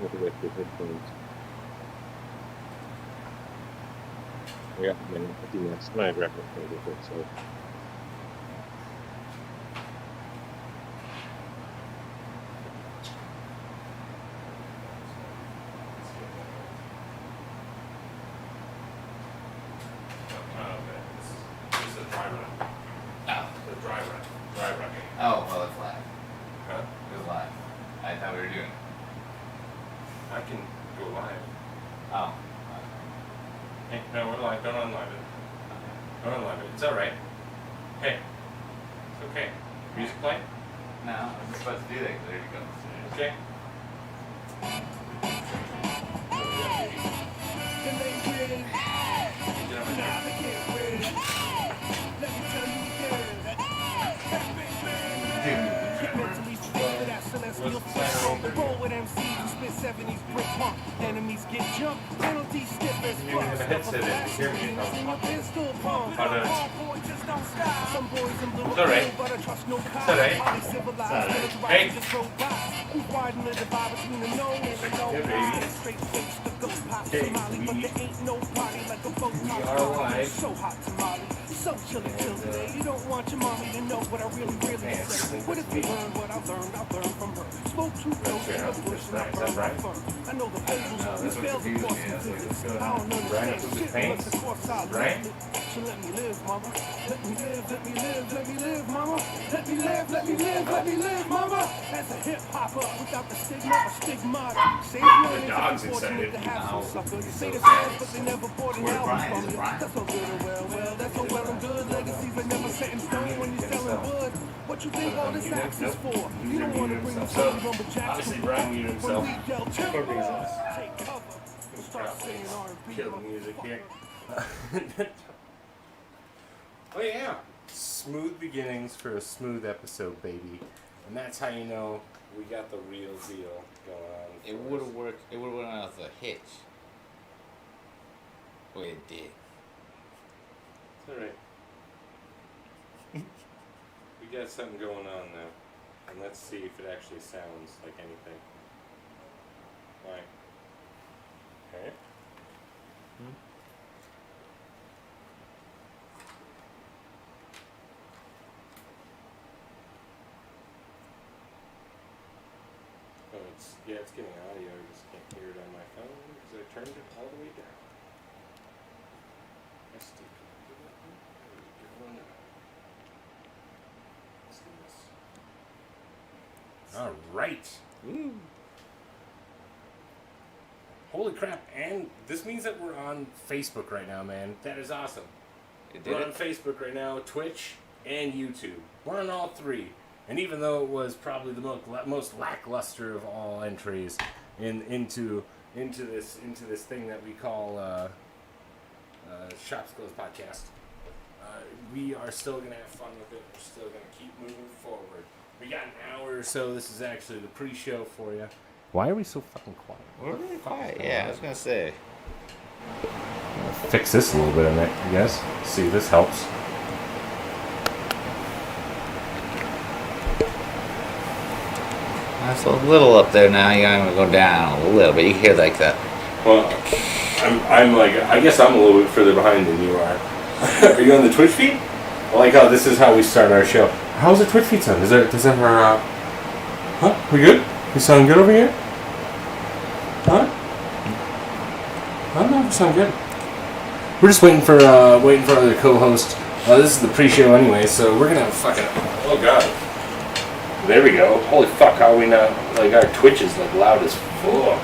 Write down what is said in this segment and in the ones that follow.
have to get the headphones. Yeah, man, I think that's my record for it, so. Oh, well, it's live. Huh? It was live. I thought we were doing. I can go live. Oh. Hey, no, we're live. Don't unlive it. Don't unlive it. It's alright. Hey. It's okay. Music play? No, I was just about to do that. There you go. Okay. Roll with MCs who spit 70s brick punk. Enemies get jumped, penalties stiff as You have a headset in. You hear me? pistol pump. Oh, no. Some boys in blue It's alright. but I trust no cops. It's alright. Highly civilized, Hey. just robots. Who's widening the divide between the known and the known? Yeah, baby. Straight face, the ghost pop Okay, Somali, but there ain't no party like a boat we pop. are live. So hot tamale, so chilly till today. You don't want your mommy to know what I really say. What if you learn what I learned from her. Spoke too close to the bush and I burned my fur. I know the fables, we failed the course of physics. I don't understand shit, but the course I Right? So let me live, mama. Let me live, let me live, let me live, mama. Let me live, let me live, let me live, mama. As a hip hopper without the stigma or stigmata. Save millions dog's if you're fortunate excited. to have some No. suckers. Say the fans, but they never bought an Where's album Brian? from Is it you. Brian? That's all good and well, that's all well and good. Legacies are never set in stone when you're selling wood. What you think all this axe is for? You don't want to bring the So, phony lumberjacks obviously to Brian war. muted When himself. we yell timber, For reasons. take cover and start saying R&B. Kill the music here. Oh yeah. Smooth beginnings for a smooth episode, baby. And that's how you know we got the real deal going on. It would have worked. It would have went out as a hitch. Well, it did. It's alright. We got something going on now. And let's see if it actually sounds like anything. Alright. Okay. Oh, it's getting audio. I just can't hear it on my phone because I turned it all the way down. I still can't do that. There we go. Let's do this. All right. Woo. Holy crap! And this means that we're on Facebook right now, man. That is awesome. It did We're on it. Facebook right now, Twitch, and YouTube. We're on all three. And even though it was probably the most lackluster of all entries into this thing that we call Shops Closed Podcast, we are still gonna have fun with it. We're still gonna keep moving forward. We got an hour or so. This is actually the pre-show for you. Why are we so fucking quiet? We're really quiet. Yeah, I was gonna say. Fix this a little bit, I guess. See, this helps. That's a little up there now. You gotta go down a little bit. You can hear like that. Well, I'm like, I guess I'm a little bit further behind than you are. Are you on the Twitch feed? I like how this is how we start our show. How's the Twitch feed sound? Does that have our, huh? We good? We sound good over here? Huh? I don't know if we sound good. We're just waiting for the co-host. This is the pre-show anyway, so we're gonna fucking, oh god. There we go. Holy fuck, how are we not, like, our Twitch is like loud as fuck.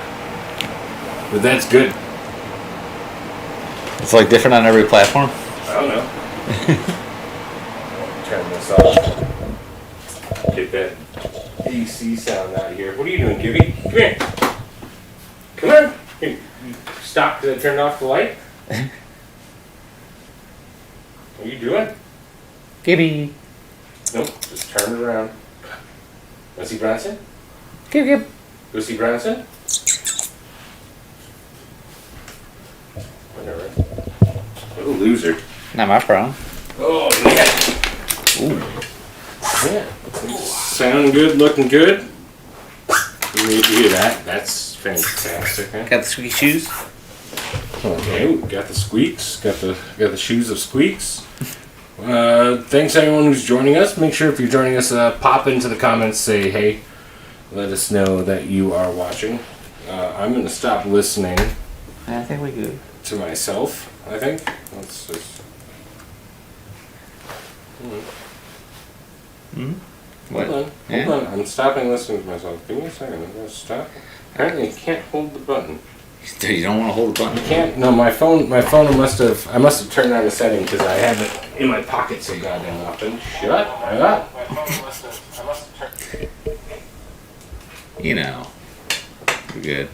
But that's good. It's like different on every platform. I don't know. Turn this off. Get that AC sound out of here. What are you doing, Gibby? Come here. Come on. Here. You stop because I turned off the light? What are you doing? Gibby. Nope, just turn it around. Go see Bronson? Gib gib. Go see Bronson? Whatever. What a loser. Not my problem. Oh, yeah. Ooh. Yeah. Sound good, looking good. You hear that? That's fantastic. Huh? Got the squeaky shoes? Okay, we got the squeaks, got the shoes of squeaks. Thanks everyone who's joining us. Make sure if you're joining us, pop into the comments, say hey, let us know that you are watching. I'm gonna stop listening I think we good. to myself. I think let's just. What? Hold on, Yeah? hold on. I'm stopping listening to myself. Give me a second. I'm gonna stop. Apparently, I can't hold the button. You don't want to hold the button? Can't. No, my phone. I must have turned on a setting because I have it in my pocket so goddamn often. Shut up. My phone must have turned. You know. We're good.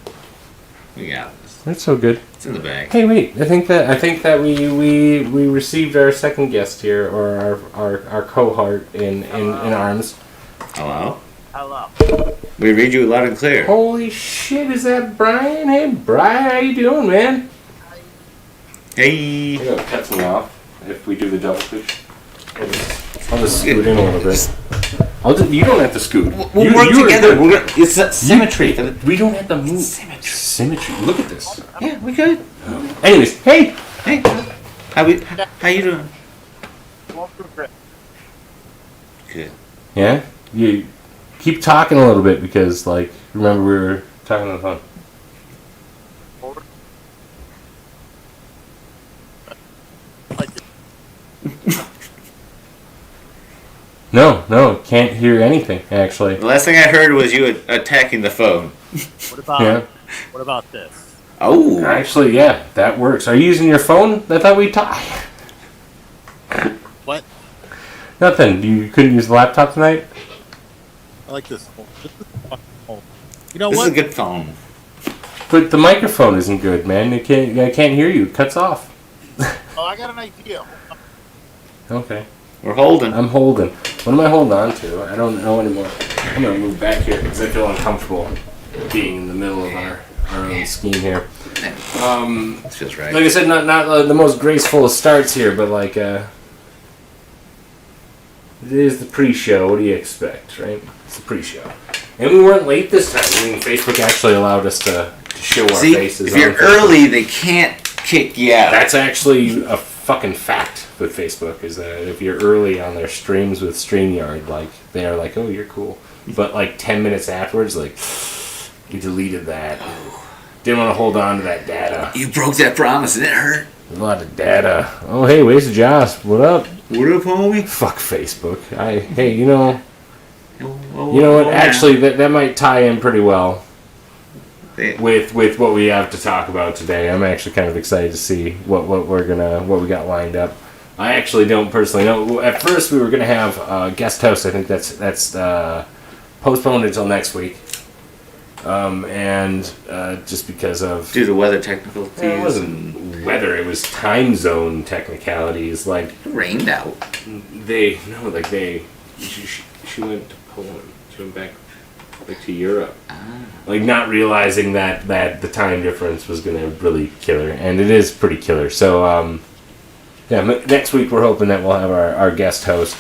We got this. That's so good. It's in the bag. Hey, wait. I think that we received our second guest here, or our cohort in arms. Hello? Hello. We read you loud and clear. Holy shit! Is that Brian? Hey, Brian, how you doing, man? Hey. You're gonna cut me off if we do the double push. I'll just scoot in a little bit. You don't have to scoot. We'll work together. It's a symmetry. We don't have to move. Symmetry. Symmetry. Look at this. Yeah, we good. Anyways, hey. Hey. How you doing? Good. Yeah. You keep talking a little bit because, like, remember we were talking on the phone. No, can't hear anything actually. The last thing I heard was you attacking the phone. What about Yeah. what about this? Oh. Actually, yeah, that works. Are you using your phone? I thought we talked. What? Nothing. You couldn't use the laptop tonight? I like this. This is a fucking phone. You know This is what? a good phone. But the microphone isn't good, man. I can't hear you. It cuts off. Oh, I got an idea. Okay. We're holding. I'm holding. What am I holding on to? I don't know anymore. I'm gonna move back here because I feel uncomfortable being in the middle of our own scheme here. This feels right. Like I said, not the most graceful of starts here, but like it is the pre-show. What do you expect, right? It's the pre-show, and we weren't late this time. I mean, Facebook actually allowed us to show our See, faces. if you're on Facebook. early, they can't kick you out. That's actually a fucking fact with Facebook, is that if you're early on their streams with StreamYard, like, they're like, oh, you're cool. But like 10 minutes afterwards, like, you deleted that. Didn't want to hold on to that data. You broke that promise and it hurt. A lot of data. Oh, hey, where's Josh? What up? What up, homie? Fuck Facebook. Hey, you know what? Actually, that might tie in pretty well with what we have to talk about today. I'm actually kind of excited to see what we got lined up. I actually don't personally know. At first, we were gonna have a guest host. I think that's postponed until next week. And just because of due to weather technicalities. it wasn't weather. It was time zone technicalities. Like, It rained out. she went to Poland. She went back to Europe. Like, not realizing that the time difference was gonna really kill her, and it is pretty killer. So next week we're hoping that we'll have our guest host.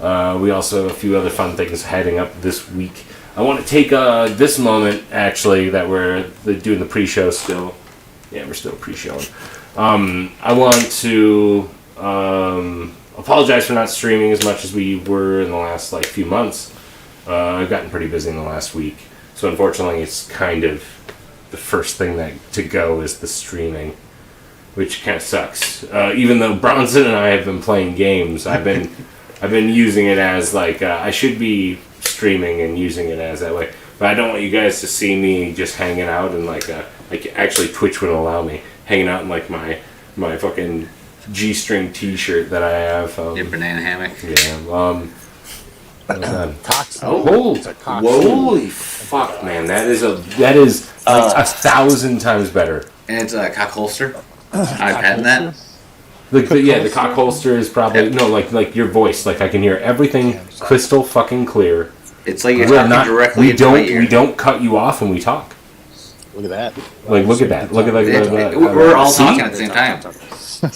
We also have a few other fun things heading up this week. I want to take this moment, actually, that we're doing the pre-show still. Yeah, we're still pre-showing. I want to apologize for not streaming as much as we were in the last few months. I've gotten pretty busy in the last week, so unfortunately it's kind of the first thing to go is the streaming, which kind of sucks. Even though Bronson and I have been playing games, I've been using it as I should be streaming and using it as that way, but I don't want you guys to see me just hanging out and actually Twitch wouldn't allow me hanging out in my fucking G-string T-shirt that I have. Your banana hammock. Yeah. Cox. Holy fuck, man! That is 1,000 times better. And it's a cock holster. I've had that. The cock holster is probably like your voice. Like, I can hear everything crystal fucking clear. It's like you're talking directly into my ear. We don't cut you off when we talk. Look at that. Look at that. Look at we're all talking at the same time.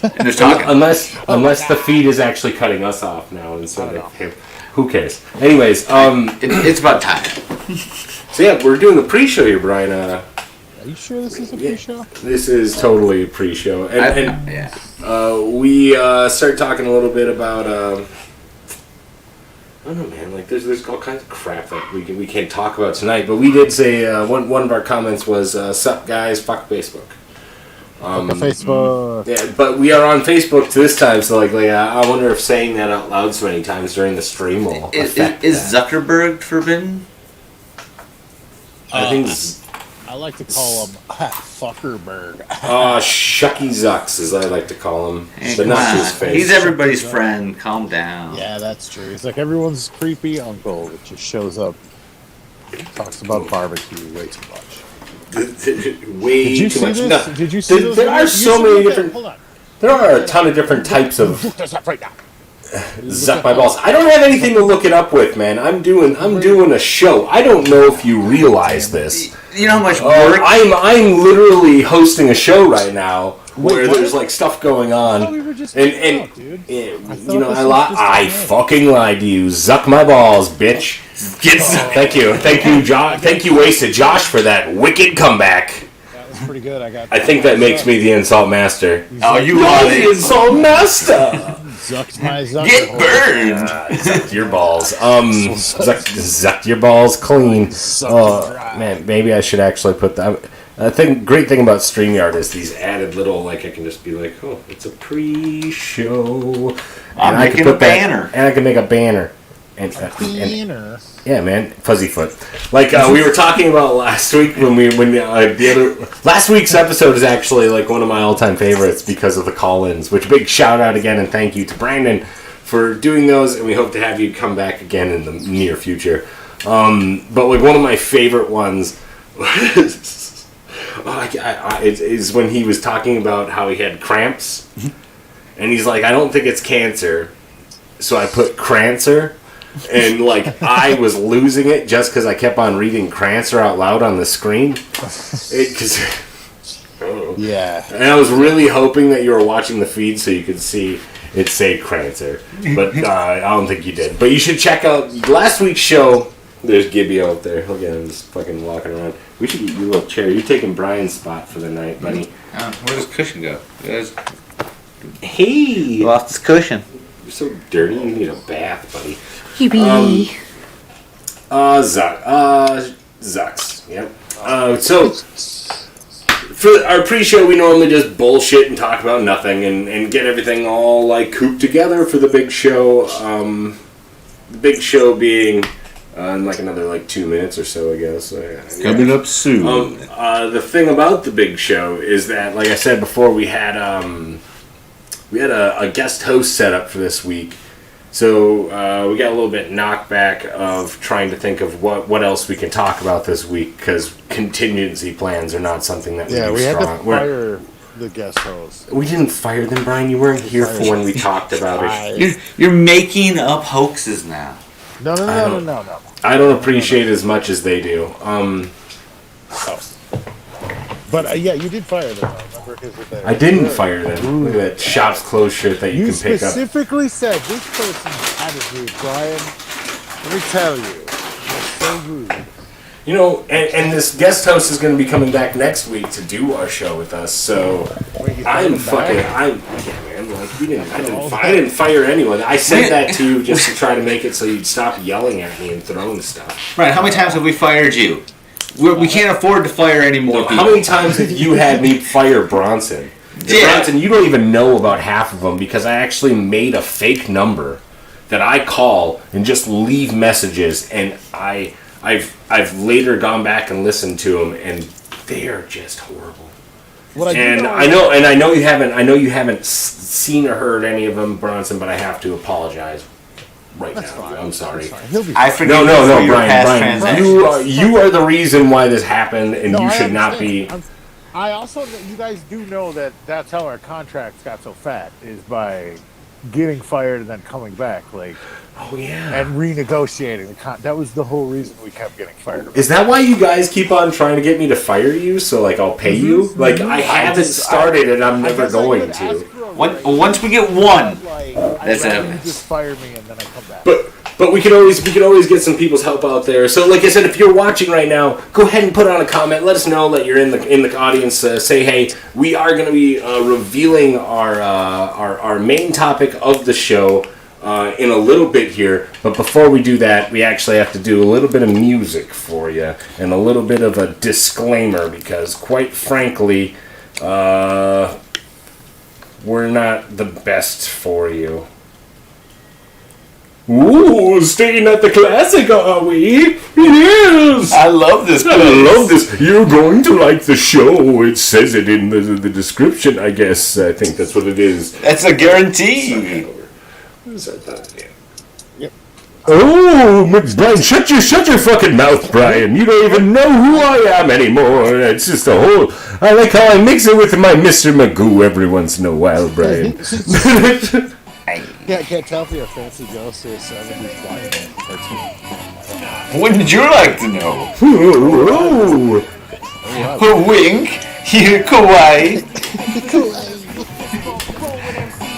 And there's talking. Unless the feed is actually cutting us off now instead of him. Who cares? Anyways, it's about time. So yeah, we're doing the pre-show here, Brian. Are you sure this is a pre-show? This is totally pre-show, and Yeah. we started talking a little bit about. I don't know, man. Like, there's all kinds of crap that we can't talk about tonight. But we did say one of our comments was, "Sup guys, fuck Facebook." Facebook. Yeah, but we are on Facebook this time, so I wonder if saying that out loud so many times during the stream will affect Is that. Zuckerberg forbidden? I think. I like to call him Fuckerberg. Shucky Zucks, as I like to call him, Hey, but come not to on. his face. He's everybody's friend. Calm down. Yeah, that's true. He's like everyone's creepy uncle that just shows up, talks about barbecue way too much. Way Did you too see much. this? No, Did you see there, those there are videos? so You many see that? different. Hold on. There are a ton of different types of Look this up right now. zuck my balls. I don't have anything to look it up with, man. I'm doing a show. I don't know if you realize this. You know how much Oh, work? I'm literally hosting a show right now where what? there's like stuff going on, I thought we were just and hanging out, dude. yeah, I thought you know this I was just I a game. fucking lied to you. Zuck my balls, bitch. Get Thank you, Josh. Thank you, Wasted Josh, for that wicked comeback. That was pretty good. I think that makes me the insult master. Oh, you You're are the it. insult master. Zucked my Zucker. Get burned. Zucked your balls. Zucked your balls clean. Oh man, maybe I should actually put that. Great thing about StreamYard is these added little, like, I can just be like, oh, it's a pre-show, I'm I making can a put that, banner. and I can make a banner, and yeah, man, fuzzy foot. Like we were talking about last week last week's episode is actually like one of my all-time favorites because of the call-ins. Which big shout out again and thank you to Brandon for doing those, and we hope to have you come back again in the near future. But like one of my favorite ones was is when he was talking about how he had cramps, and he's like, I don't think it's cancer, so I put crancer. And like I was losing it just because I kept on reading Crancer out loud on the screen. Yeah. And I was really hoping that you were watching the feed so you could see it say Crancer, but I don't think you did. But you should check out last week's show. There's Gibby out there. Look at him just fucking walking around. We should get you a little chair. You're taking Brian's spot for the night, buddy. Where does cushion go? Hey, Lost his cushion. you're so dirty. You need a bath, buddy. Yippee. Zucks. Yep. So, for our pre-show, we normally just bullshit and talk about nothing and get everything all, like, cooped together for the big show. The big show being in, like, another, like, 2 minutes or so, I guess. Coming up soon. The thing about the big show is that, like I said before, we had a guest host set up for this week. So we got a little bit knocked back of trying to think of what else we can talk about this week because contingency plans are not something that we do We had to strong. fire the guest host. We didn't fire them, Brian. You weren't here for when we talked about it. You're making up hoaxes now. No. I don't appreciate it as much as they do. But yeah, you did fire them. Remember? 'Cause I didn't fire them. Look at that shop's closed shirt that you You can pick up. specifically said this person's attitude, Brian. Let me tell you, it's so rude. You know, and this guest host is going to be coming back next week to do our show with us. So Wait, he's I'm coming fucking. back? Yeah, man. Like I didn't fire anyone. I said that too just to try to make it so you'd stop yelling at me and throwing stuff. Right, how many times have we fired you? We can't afford to fire any more people. How many times have you had me fire Bronson? Yeah. Bronson, you don't even know about half of them because I actually made a fake number that I call and just leave messages, and I've later gone back and listened to them, and they are just horrible. What And I know you haven't seen or heard any of them, Bronson, but I have to apologize right now. fine. I'm sorry. He'll be I fine. forgive No, you for your past Brian. transactions. You are the reason why this happened, and No, you I should not be. understand. I also, you guys do know that that's how our contracts got so fat is by getting fired and then coming back, like, Oh yeah. and renegotiating the that was the whole reason we kept getting fired. Is that why you guys keep on trying to get me to fire you? So like I'll pay you? Like I haven't started, and I'm never going to. Once we get one, Like, That's I'd rather it. you just fire me and then I come back. But But we could always get some people's help out there. So, like I said, if you're watching right now, go ahead and put on a comment. Let us know that you're in the audience. Say, hey, we are going to be revealing our main topic of the show in a little bit here. But before we do that, we actually have to do a little bit of music for you and a little bit of a disclaimer because, quite frankly, we're not the best for you. Ooh, staying at the classic, are we? It is! I love this place. I love this. You're going to like the show. It says it in the description, I guess. I think that's what it is. That's a guarantee. Yep. Oh, Brian, shut your fucking mouth, Brian. You don't even know who I am anymore. It's just a whole... I like how I mix it with my Mr. Magoo every once in a while, Brian. Yeah, I can't tell if you're a fancy ghost or a 70s flying cartoon. Wouldn't you like to know? Oh, Wink, here, kawaii.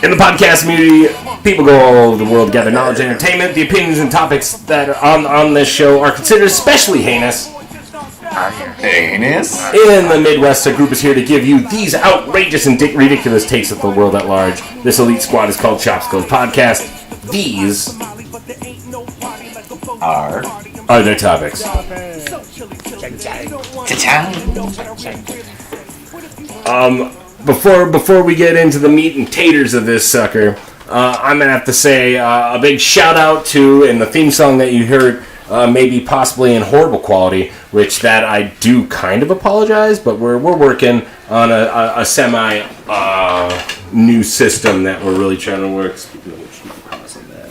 In the podcast community, people go all over the world to gather knowledge and entertainment. The opinions and topics that are on this show are considered especially heinous. Heinous? In the Midwest, a group is here to give you these outrageous and ridiculous takes of the world at large. This elite squad is called Chops Goes Podcast. These Are their topics. Before we get into the meat and taters of this sucker, I'm gonna have to say a big shout out to, and the theme song that you heard maybe possibly in horrible quality, which that I do kind of apologize, but we're working on a semi new system that we're really trying to work. Speaking of which, you can pause on that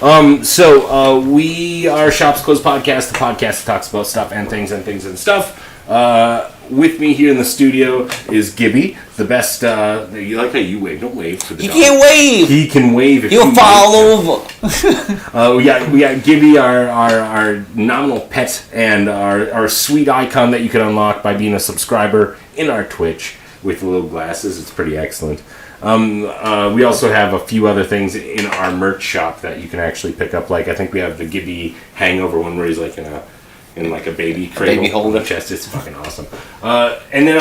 or stuff. We are Shops Closed Podcast, the podcast that talks about stuff and things and stuff. With me here in the studio is Gibby, the best. You like how you wave? Don't wave for the You dog. can't wave. He can wave if He'll you fall wave. over. We got Gibby, our nominal pet, and our sweet icon that you can unlock by being a subscriber in our Twitch with little glasses. It's pretty excellent. We also have a few other things in our merch shop that you can actually pick up. Like I think we have the Gibby Hangover one where he's like in like a baby cradle. Baby holder. Chest. It's fucking awesome. And then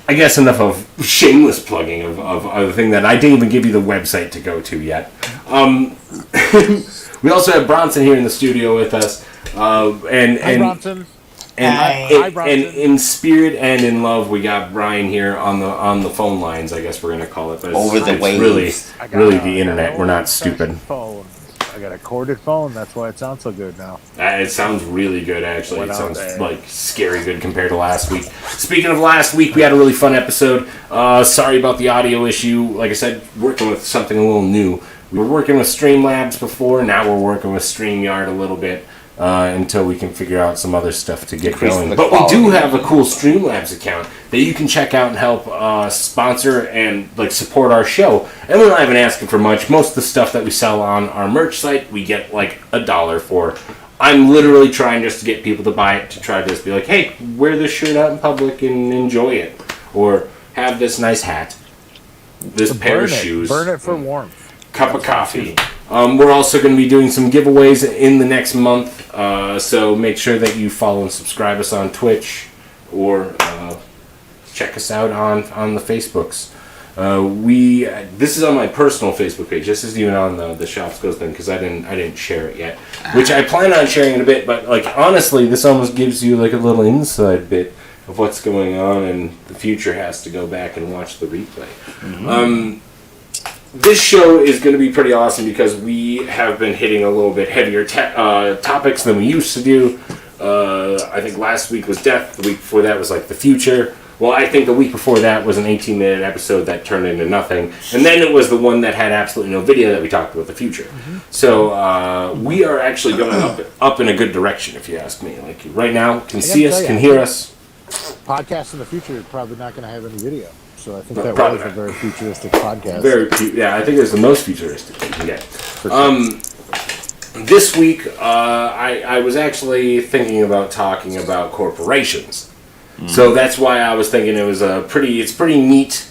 I guess enough of shameless plugging of the thing that I didn't even give you the website to go to yet. We also have Bronson here in the studio with us. Hi, Bronson. And in spirit and in love, we got Brian here on the phone lines. I guess we're gonna call it. But Over the waves. Really the internet. We're not stupid. Phone. I got a corded phone. That's why it sounds so good now. It sounds really good, actually. Went It out sounds there. like scary good compared to last week. Speaking of last week, we had a really fun episode. Sorry about the audio issue. Like I said, working with something a little new. We were working with Streamlabs before. Now we're working with StreamYard a little bit until we can figure out some other stuff to get Increase going. the But we do quality. have a cool Streamlabs account that you can check out and help sponsor and like support our show. And we're not even asking for much. Most of the stuff that we sell on our merch site, we get like $1 for. I'm literally trying just to get people to buy it to try to just be like, hey, wear this shirt out in public and enjoy it, or have this nice hat, this pair of shoes, Burn it for warmth. cup of coffee. We're also going to be doing some giveaways in the next month, so make sure that you follow and subscribe us on Twitch, or check us out on the Facebooks. This is on my personal Facebook page. This isn't even on the Shops Goes thing because I didn't share it yet, which I plan on sharing in a bit. But like honestly, this almost gives you like a little inside bit of what's going on, and the future has to go back and watch the replay. This show is going to be pretty awesome because we have been hitting a little bit heavier topics than we used to do. I think last week was death. The week before that was like the future. Well, I think the week before that was an 18-minute episode that turned into nothing. And then it was the one that had absolutely no video that we talked about the future. So we are actually going up in a good direction, if you ask me. Like right now, can see us, can hear us. Podcast in the future is probably not going to have any video. So I think that Probably was a not. very futuristic podcast. Yeah, I think it's the most futuristic you can get. This week, I was actually thinking about talking about corporations. So that's why I was thinking it was it's pretty neat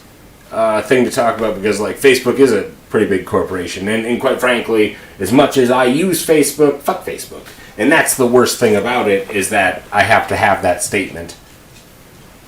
thing to talk about because like Facebook is a pretty big corporation. And quite frankly, as much as I use Facebook, fuck Facebook. And that's the worst thing about it, is that I have to have that statement.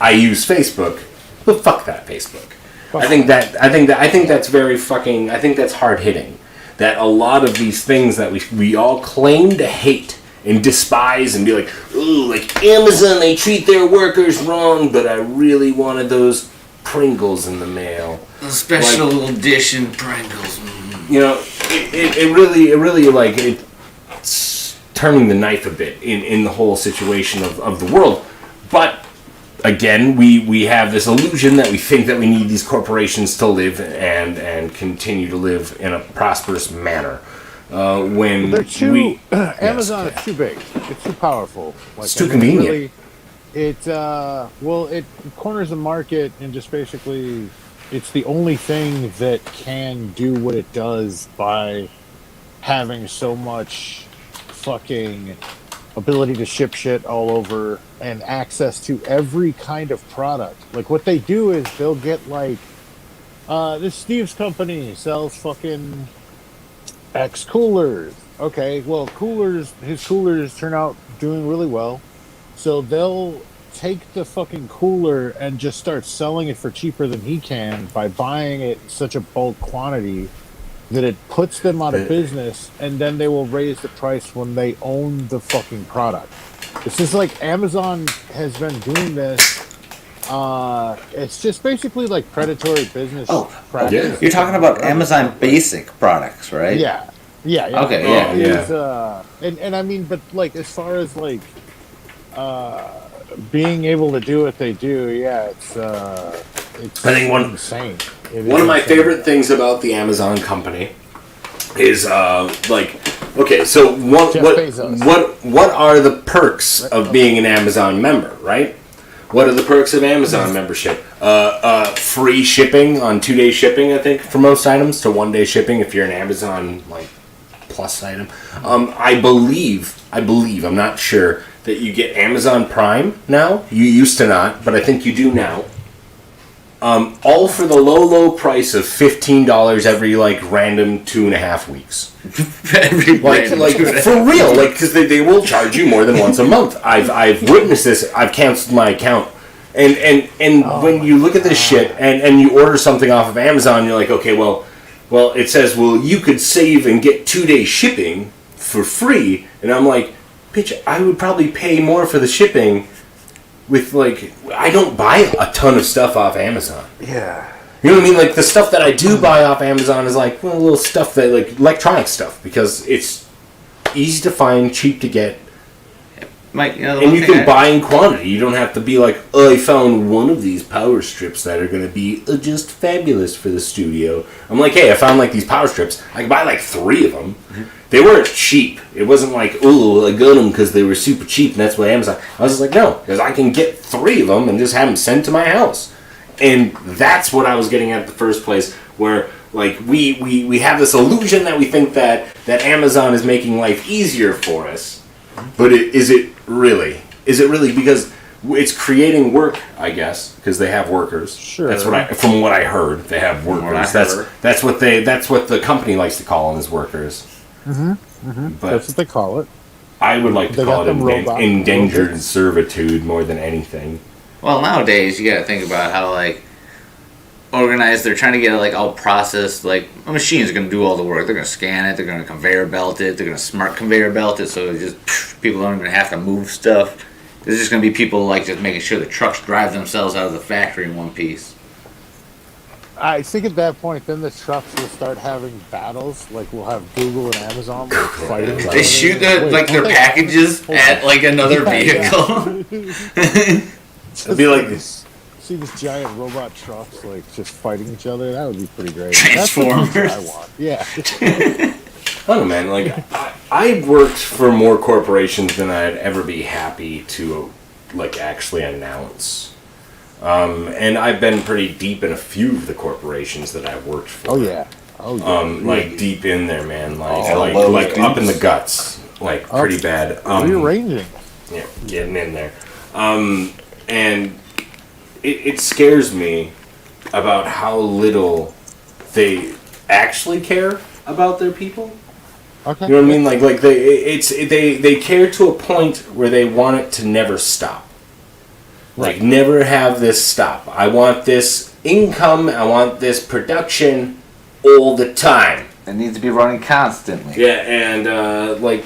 I use Facebook, but fuck that Facebook. I think that's very fucking. I think that's hard hitting. That a lot of these things that we all claim to hate and despise and be like, ooh, like Amazon, they treat their workers wrong, but I really wanted those Pringles in the mail. Special edition Pringles. You know, it really like it's turning the knife a bit in the whole situation of the world. But again, we have this illusion that we think that we need these corporations to live and continue to live in a prosperous manner. When They're too we, Amazon yes, is too big. It's too powerful. Like, It's too convenient. Really, it corners the market and just basically it's the only thing that can do what it does by having so much fucking ability to ship shit all over and access to every kind of product. Like what they do is they'll get like this Steve's company sells fucking X coolers. Okay, well his coolers turn out doing really well. So they'll take the fucking cooler and just start selling it for cheaper than he can by buying it in such a bulk quantity that it puts them out of business, and then they will raise the price when they own the fucking product. It's just like Amazon has been doing this. It's just basically like predatory business practice. yeah. You're talking about Amazon Basic products, right? Yeah. Okay, yeah. It is, and I mean, but like as far as like being able to do what they do, yeah, it's I think insane. One of my favorite things about the Amazon company is like, okay, so Jeff Bezos. what are the perks of being an Amazon member, right? What are the perks of Amazon membership? Free shipping on 2-day shipping, I think, for most items, to 1-day shipping if you're an Amazon like Plus item. I believe, I'm not sure, that you get Amazon Prime now. You used to not, but I think you do now. All for the low price of $15 every like random 2.5 weeks. like for real, like because they will charge you more than once a month. I've witnessed this. I've canceled my account, and when you look at this shit and you order something off of Amazon, you're like, okay, well, it says, well, you could save and get 2-day shipping for free, and I'm like, bitch, I would probably pay more for the shipping. With like, I don't buy a ton of stuff off Amazon. Yeah. You know what I mean? Like the stuff that I do buy off Amazon is like little stuff that like electronic stuff because it's easy to find, cheap to get, Mike, and you can buy in quantity. You don't have to be like, oh, I found one of these power strips that are going to be just fabulous for the studio. I'm like, hey, I found like these power strips. I can buy like 3 of them. Mm-hmm. They weren't cheap. It wasn't like, oh, I got them because they were super cheap and that's why Amazon. I was just like, no, because I can get 3 of them and just have them sent to my house. And that's what I was getting at the first place, where like we have this illusion that we think that Amazon is making life easier for us. But is it really? Is it really? Because it's creating work, I guess, because they have workers. Sure. That's from what I heard, they have workers. That's what the company likes to call them as workers. But That's what they call it. I would like to They call got it them robot endangered robots. servitude more than anything. Well, nowadays you got to think about how like organized they're trying to get it like all processed. Like a machine's going to do all the work. They're going to scan it. They're going to conveyor belt it. They're going to smart conveyor belt it. So it just people don't even have to move stuff. There's just going to be people like just making sure the trucks drive themselves out of the factory in one piece. I think at that point, then the trucks will start having battles. Like we'll have Google and Amazon like, fighting. They shoot their packages at like another vehicle. It'd be like this. See these giant robot trucks like just fighting each other. That would be pretty great. Transformers. That's what I want. Yeah. I don't know, man. Like, I worked for more corporations than I'd ever be happy to, like, actually announce. And I've been pretty deep in a few of the corporations that I've worked for. Oh yeah. Like deep in there, man. Oh, Like up in the guts, like pretty bad. Rearranging. Yeah, getting in there. And it scares me about how little they actually care about their people. Okay. You know what I mean? Like they care to a point where they want it to never stop. Like never have this stop. I want this income. I want this production all the time. It needs to be running constantly. Yeah, and like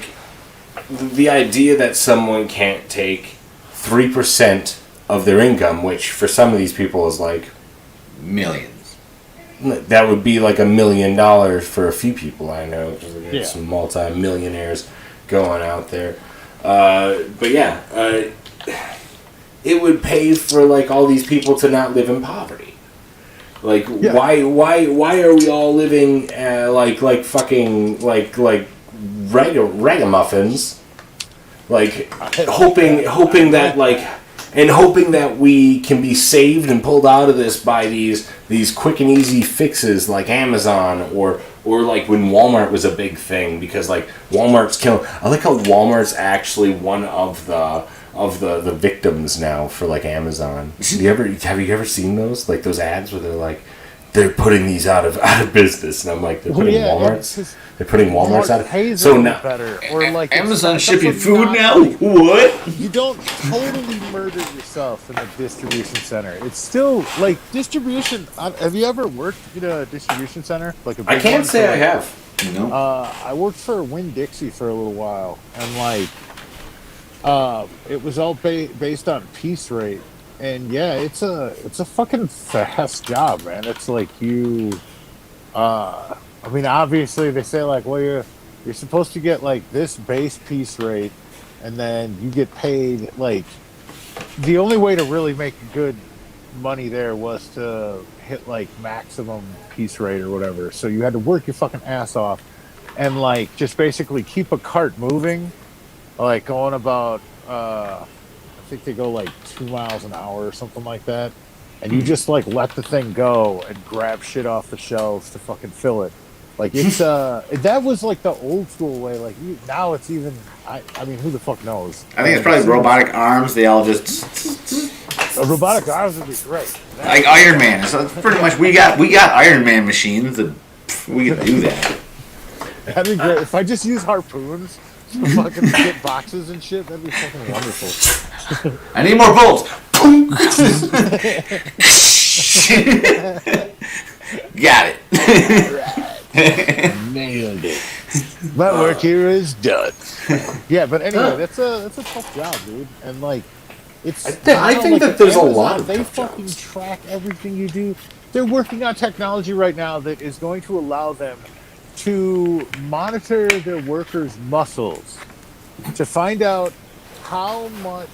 the idea that someone can't take 3% of their income, which for some of these people is like Millions. that would be like $1 million for a few people I know. 'Cause we got Yeah. some multi-millionaires going out there. But yeah, it would pay for like all these people to not live in poverty. Like Yeah. why are we all living like fucking like ragamuffins? Like hoping that like and hoping that we can be saved and pulled out of this by these quick and easy fixes like Amazon or like when Walmart was a big thing, because like Walmart's killing. I like how Walmart's actually one of the victims now for like Amazon. Have you ever seen those, like those ads where they're like they're putting these out of business, and I'm like they're putting Walmart's. They're putting Walmart's out. Pays So them now better, or like Amazon it's shipping something food not- now? What? You don't totally murder yourself in a distribution center. It's still like distribution. Have you ever worked in a distribution center? Like a I big can't one? say I have. No. I worked for Winn-Dixie for a little while, and like, it was all based on piece rate, and yeah, it's a fucking fast job, man. It's like you, I mean, obviously they say like, well, you're supposed to get like this base piece rate, and then you get paid like. The only way to really make good money there was to hit like maximum piece rate or whatever. So you had to work your fucking ass off and like just basically keep a cart moving, like going about I think they go like 2 miles an hour or something like that. And you just like let the thing go and grab shit off the shelves to fucking fill it. Like it's that was like the old school way. Like now it's even I mean who the fuck knows? I think it's probably robotic arms. They all just A robotic arms would be great. like Iron Man. So it's pretty much we got Iron Man machines that we can do that. That'd be great. If I just use harpoons to fucking get boxes and shit, that'd be fucking wonderful. I need more bolts. Got it. Nailed it. My work here is done. Yeah, but anyway, that's a tough job, dude. And like, it's. I think that there's a lot of They tough fucking jobs. track everything you do. They're working on technology right now that is going to allow them to monitor their workers' muscles to find out how much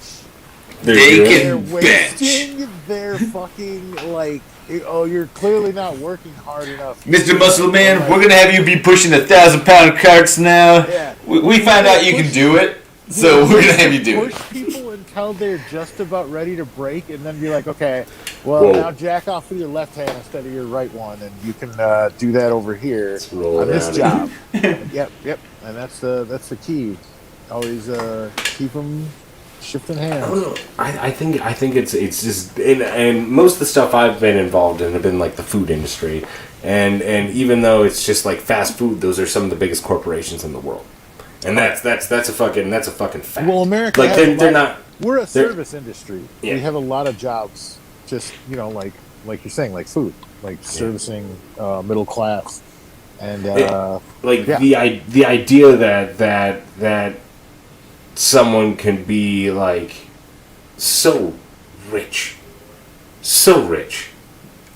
They doing- they're can bench. wasting their fucking like. Oh, you're clearly not working hard enough. Mr. Muscle Man, we're gonna have you be pushing 1,000-pound carts now. Yeah. We found out you can do it, so we're gonna have you do it. Push people until they're just about ready to break, and then be like, okay, well, Whoa. now jack off with your left hand instead of your right one, and you can do that over here roll on this around job. Yep, and that's the key. Always keep them shifting I don't hands. know. I think it's just and most of the stuff I've been involved in have been like the food industry, and even though it's just like fast food, those are some of the biggest corporations in the world, and that's a fucking fact. Well, America like has they're not. We're a service industry. Yeah. We have a lot of jobs, just like you're saying, like food, like servicing middle class, and Like Yeah. the idea that someone can be like so rich,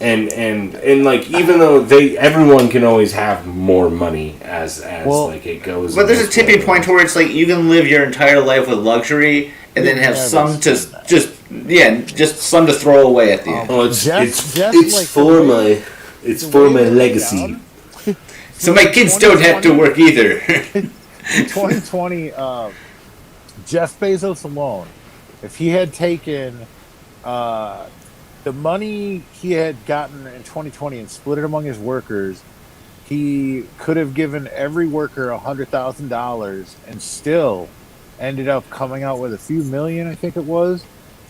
and like even though everyone can always have more money as Well, like it goes. But there's a this tipping way. point where it's like you can live your entire life with luxury, and then have Yeah, some that's- just some to throw away at the end. Oh, it's Jeff, it's like, for the my way- it's the for way my it went legacy. down, So my kids don't have to work either. 2020, Jeff Bezos alone, if he had taken the money he had gotten in 2020 and split it among his workers, he could have given every worker $100,000 and still ended up coming out with a few million, I think it was.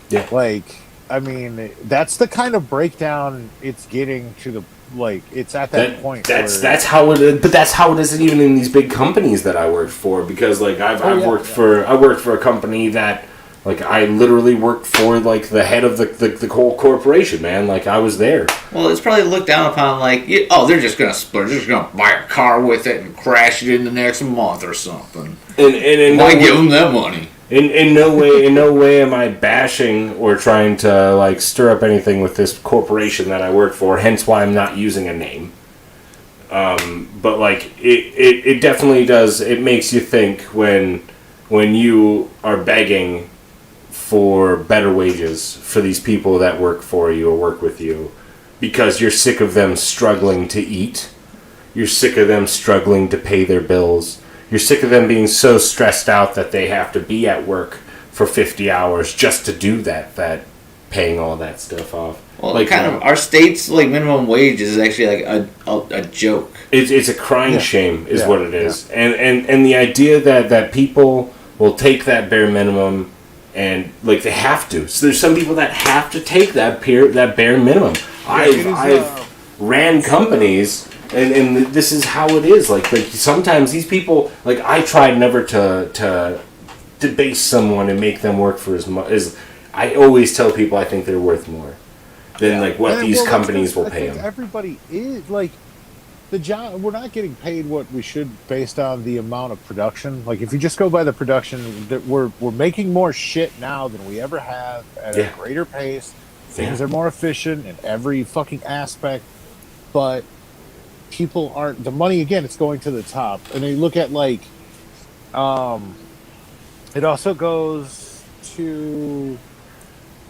Yeah. Like, I mean, that's the kind of breakdown it's getting to Like it's at that point. That's how it is. But that's how it is even in these big companies that I worked for. Because like I worked for a company that like I literally worked for like the head of the whole corporation, man. Like I was there. Well, it's probably looked down upon like, they're just gonna split. They're just gonna buy a car with it and crash it in the next month or something. And why give them that money? In no way am I bashing or trying to like stir up anything with this corporation that I work for. Hence why I'm not using a name. But like it definitely does. It makes you think when you are begging for better wages for these people that work for you or work with you, because you're sick of them struggling to eat. You're sick of them struggling to pay their bills. You're sick of them being so stressed out that they have to be at work for 50 hours just to do that paying all that stuff off. Well, like kind of our state's like minimum wage is actually like a joke. It's a crying shame is what it is. And the idea that people will take that bare minimum and like they have to. So there's some people that have to take that bare minimum. I've ran companies. And this is how it is. Like sometimes these people, like I tried never to debase someone and make them work for as much as. I always tell people I think they're worth more than like what these companies will pay them. Everybody is like the job. We're not getting paid what we should based on the amount of production. Like if you just go by the production, that we're making more shit now than we ever have at a greater pace. Things are more efficient in every fucking aspect, but people aren't. The money again, it's going to the top, and then you look at like, it also goes to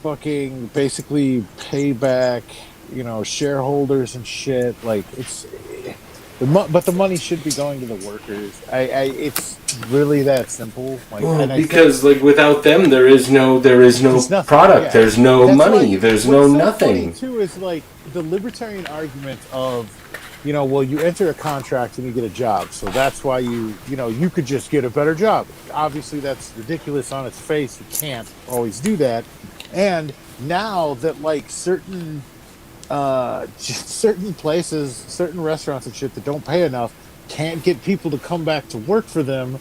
fucking basically payback, shareholders and shit. Like it's but the money should be going to the workers. It's really that simple. Like, because like without them, there is no product. There's no money. There's no nothing. Too is like the libertarian argument of, well, you enter a contract and you get a job, so that's why you could just get a better job. Obviously, that's ridiculous on its face. You can't always do that. And now that like certain places, certain restaurants and shit that don't pay enough can't get people to come back to work for them,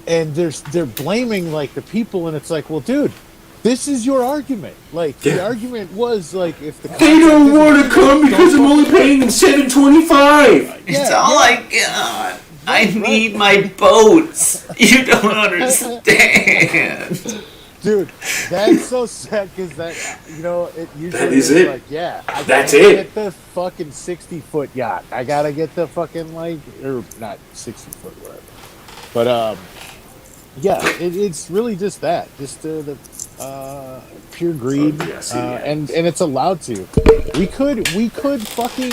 and they're blaming like the people, and it's like, well, dude, this is your argument. Like the argument was like, if they don't want to come because I'm only paying them $7.25. It's all I got. I need my boats. You don't understand. Dude, that's so sad because it usually that is it. Like, I that's gotta it. Get the fucking 60-foot yacht. I gotta get the fucking or not 60-foot, whatever. But it's really just that, just the pure greed, and it's allowed to. We could fucking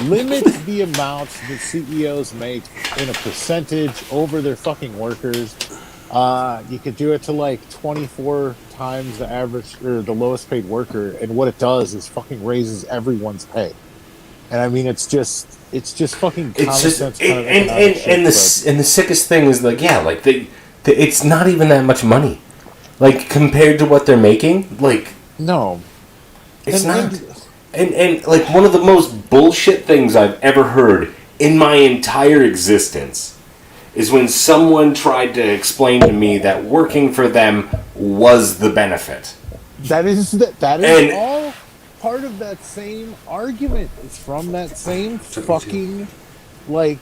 limit the amount that CEOs make in a percentage over their fucking workers. You could do it to like 24 times the average or the lowest paid worker, and what it does is fucking raises everyone's pay. And I mean, it's just fucking common sense. And the sickest thing is like, it's not even that much money, like compared to what they're making. Like, no, it's not. And like one of the most bullshit things I've ever heard in my entire existence is when someone tried to explain to me that working for them was the benefit. That is all part of that same argument. It's from that same fucking, like,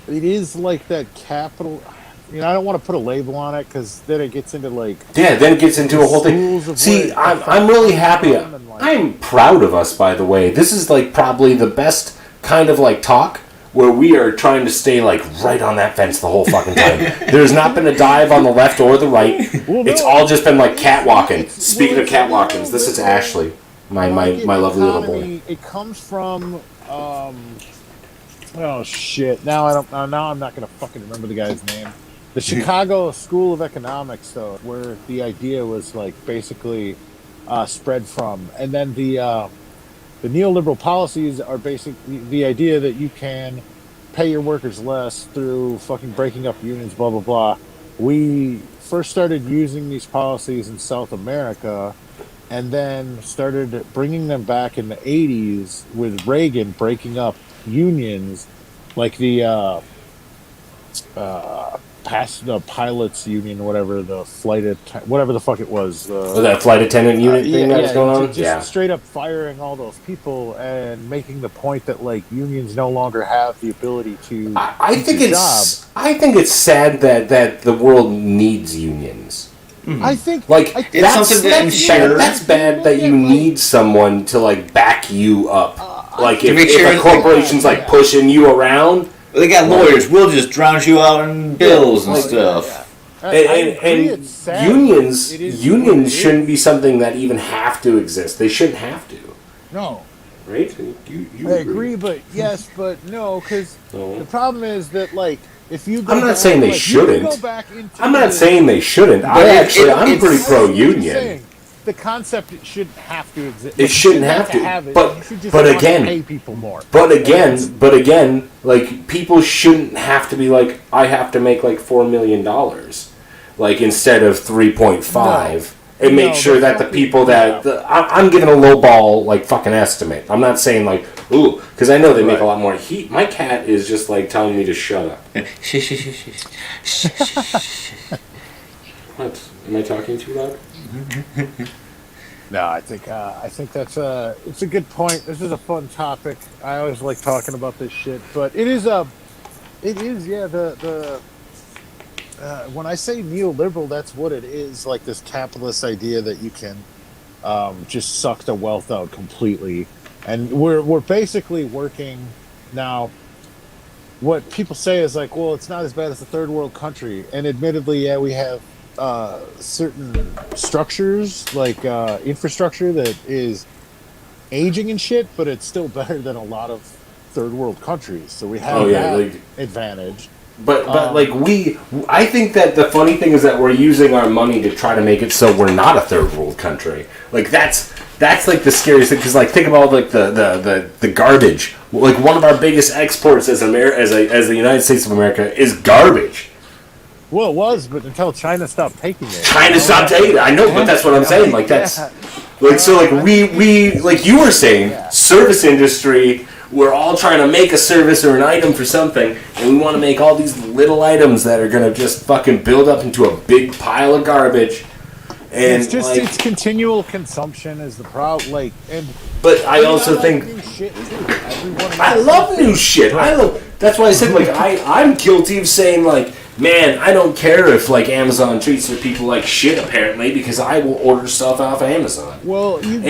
it is like that capital. I don't want to put a label on it because then it gets into like... Yeah, then it gets into a whole thing. See, I'm really happy. I'm proud of us, by the way. This is like probably the best kind of like talk where we are trying to stay like right on that fence the whole fucking time. There's not been a dive on the left or the right. It's all just been like catwalking. Speaking of catwalkings, this is Ashley, my lovely little boy. It comes from oh shit. Now I'm not gonna fucking remember the guy's name. The Chicago School of Economics, though, where the idea was like basically spread from, and then the neoliberal policies are basically the idea that you can pay your workers less through fucking breaking up unions, blah, blah, blah. We first started using these policies in South America and then started bringing them back in the 80s with Reagan breaking up unions like the past the pilots union, whatever the whatever the fuck it was. Was that flight attendant unit thing that was going on? Just straight up firing all those people and making the point that like unions no longer have the ability to. I think keep a it's sad that the world needs unions. I think Like It's something to ensure- That's bad that you need someone to like back you up. Like if, make sure if a it's corporation's like pushing you around. They got lawyers. We'll just drown you out in bills and stuff. And unions shouldn't be something that even have to exist. They shouldn't have to, No, right? You I agree, but yes, but no, because No. the problem is that like if you go I'm not back, saying they like, you can shouldn't. go back into I'm not the- saying they shouldn't. I'm it's pretty I'm pro-union. saying, the concept it shouldn't have to exist. It Like, shouldn't you have to, have it. but- You should just but want to again- pay people more. But again, like people shouldn't have to be like I have to make like $4 million, like instead of 3.5, and make No, sure that's that the not- people that I'm giving a low ball like fucking estimate. I'm not saying like ooh, because I know they make a lot more. My cat is just like telling me to shut up. What? Am I talking too loud? No, I think that's it's a good point. This is a fun topic. I always like talking about this shit, but it is the when I say neoliberal, that's what it is. Like this capitalist idea that you can just suck the wealth out completely, and we're basically working now. What people say is like, well, it's not as bad as a third world country, and admittedly, yeah, we have certain structures like infrastructure that is aging and shit, but it's still better than a lot of third world countries. So we have that advantage. But I think that the funny thing is that we're using our money to try to make it so we're not a third world country. Like that's like the scariest thing because like think about like the garbage. Like one of our biggest exports as the United States of America is garbage. Well, it was, but until China stopped taking it. China stopped taking it. I know, but that's what I'm saying. Like that's like so like we like you were saying service industry. We're all trying to make a service or an item for something, and we want to make all these little items that are going to just fucking build up into a big pile of garbage. And It's just like, it's continual consumption is the problem. Like, and but I also like think new shit too. Everyone I else- love new shit. I love. That's why I said like I'm guilty of saying like, man, I don't care if like Amazon treats their people like shit apparently because I will order stuff off Amazon. Well, you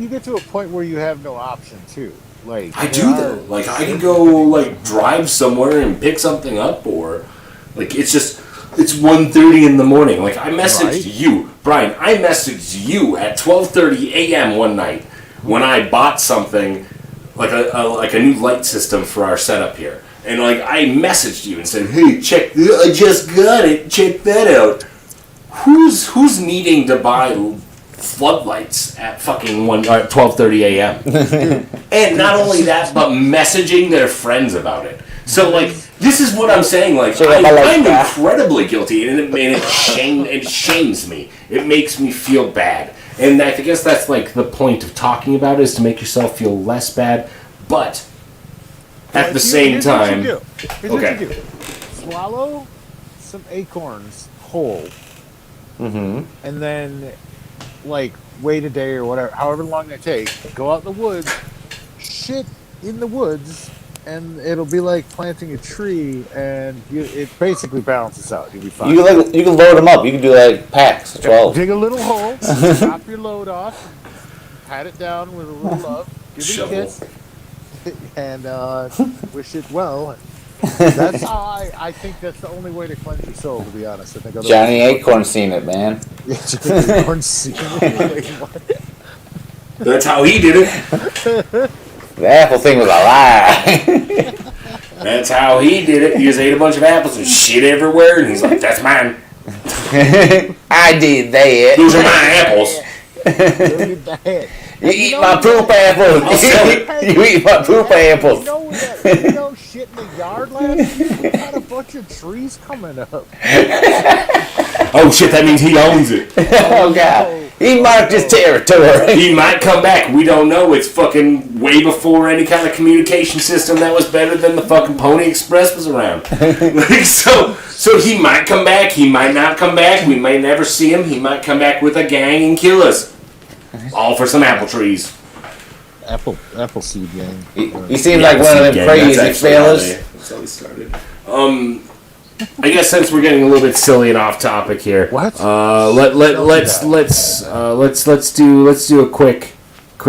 get to a point where you have no option too. Like I do though. Like I can go like drive somewhere and pick something up, or like it's 1:30 in the morning. Like I messaged Right. you, Brian. I messaged you at 12:30 a.m. one night when I bought something like a new light system for our setup here, and like I messaged you and said, "Hey, check! I just got it. Check that out." Who's needing to buy floodlights at fucking 12:30 a.m. And not only that, but messaging their friends about it. So like, this is what I'm saying. Like, I'm incredibly guilty, and it shames me. It makes me feel bad, and I guess that's like the point of talking about it, is to make yourself feel less bad. But at the same Here's time, what you do. Swallow some acorns whole, and then like wait a day or whatever, however long they take. Go out in the woods, shit in the woods, and it'll be like planting a tree, and it basically balances out. You'll be fine. You can load them up. You can do like packs, 12. Dig a little hole, chop your load off, pat it down with a little love, give it a kiss, and wish it well. That's how I think that's the only way to cleanse your soul, to be honest. I think otherwise- Johnny Acorn seen it, man. Yeah, Johnny Acorn seen it. Wait, what? that's how he did it. The apple thing was a lie. That's how he did it. He just ate a bunch of apples and shit everywhere, and he's like, "That's mine. I did that. Those are my apples." Really bad. You eat my poop apples. You eat my poop apples. You know with that Leo shit in the yard last week? We had a bunch of trees coming up. Oh shit, that means he owns it. Oh god, he marked his territory. He might come back. We don't know. It's fucking way before any kind of communication system that was better than the fucking Pony Express was around. Like, so he might come back. He might not come back. We might never see him. He might come back with a gang and kill us. All for some apple trees. Apple seed gang. He seemed like one of them crazy fellas. That's how he started. I guess since we're getting a little bit silly and off topic here, What? let's do a quick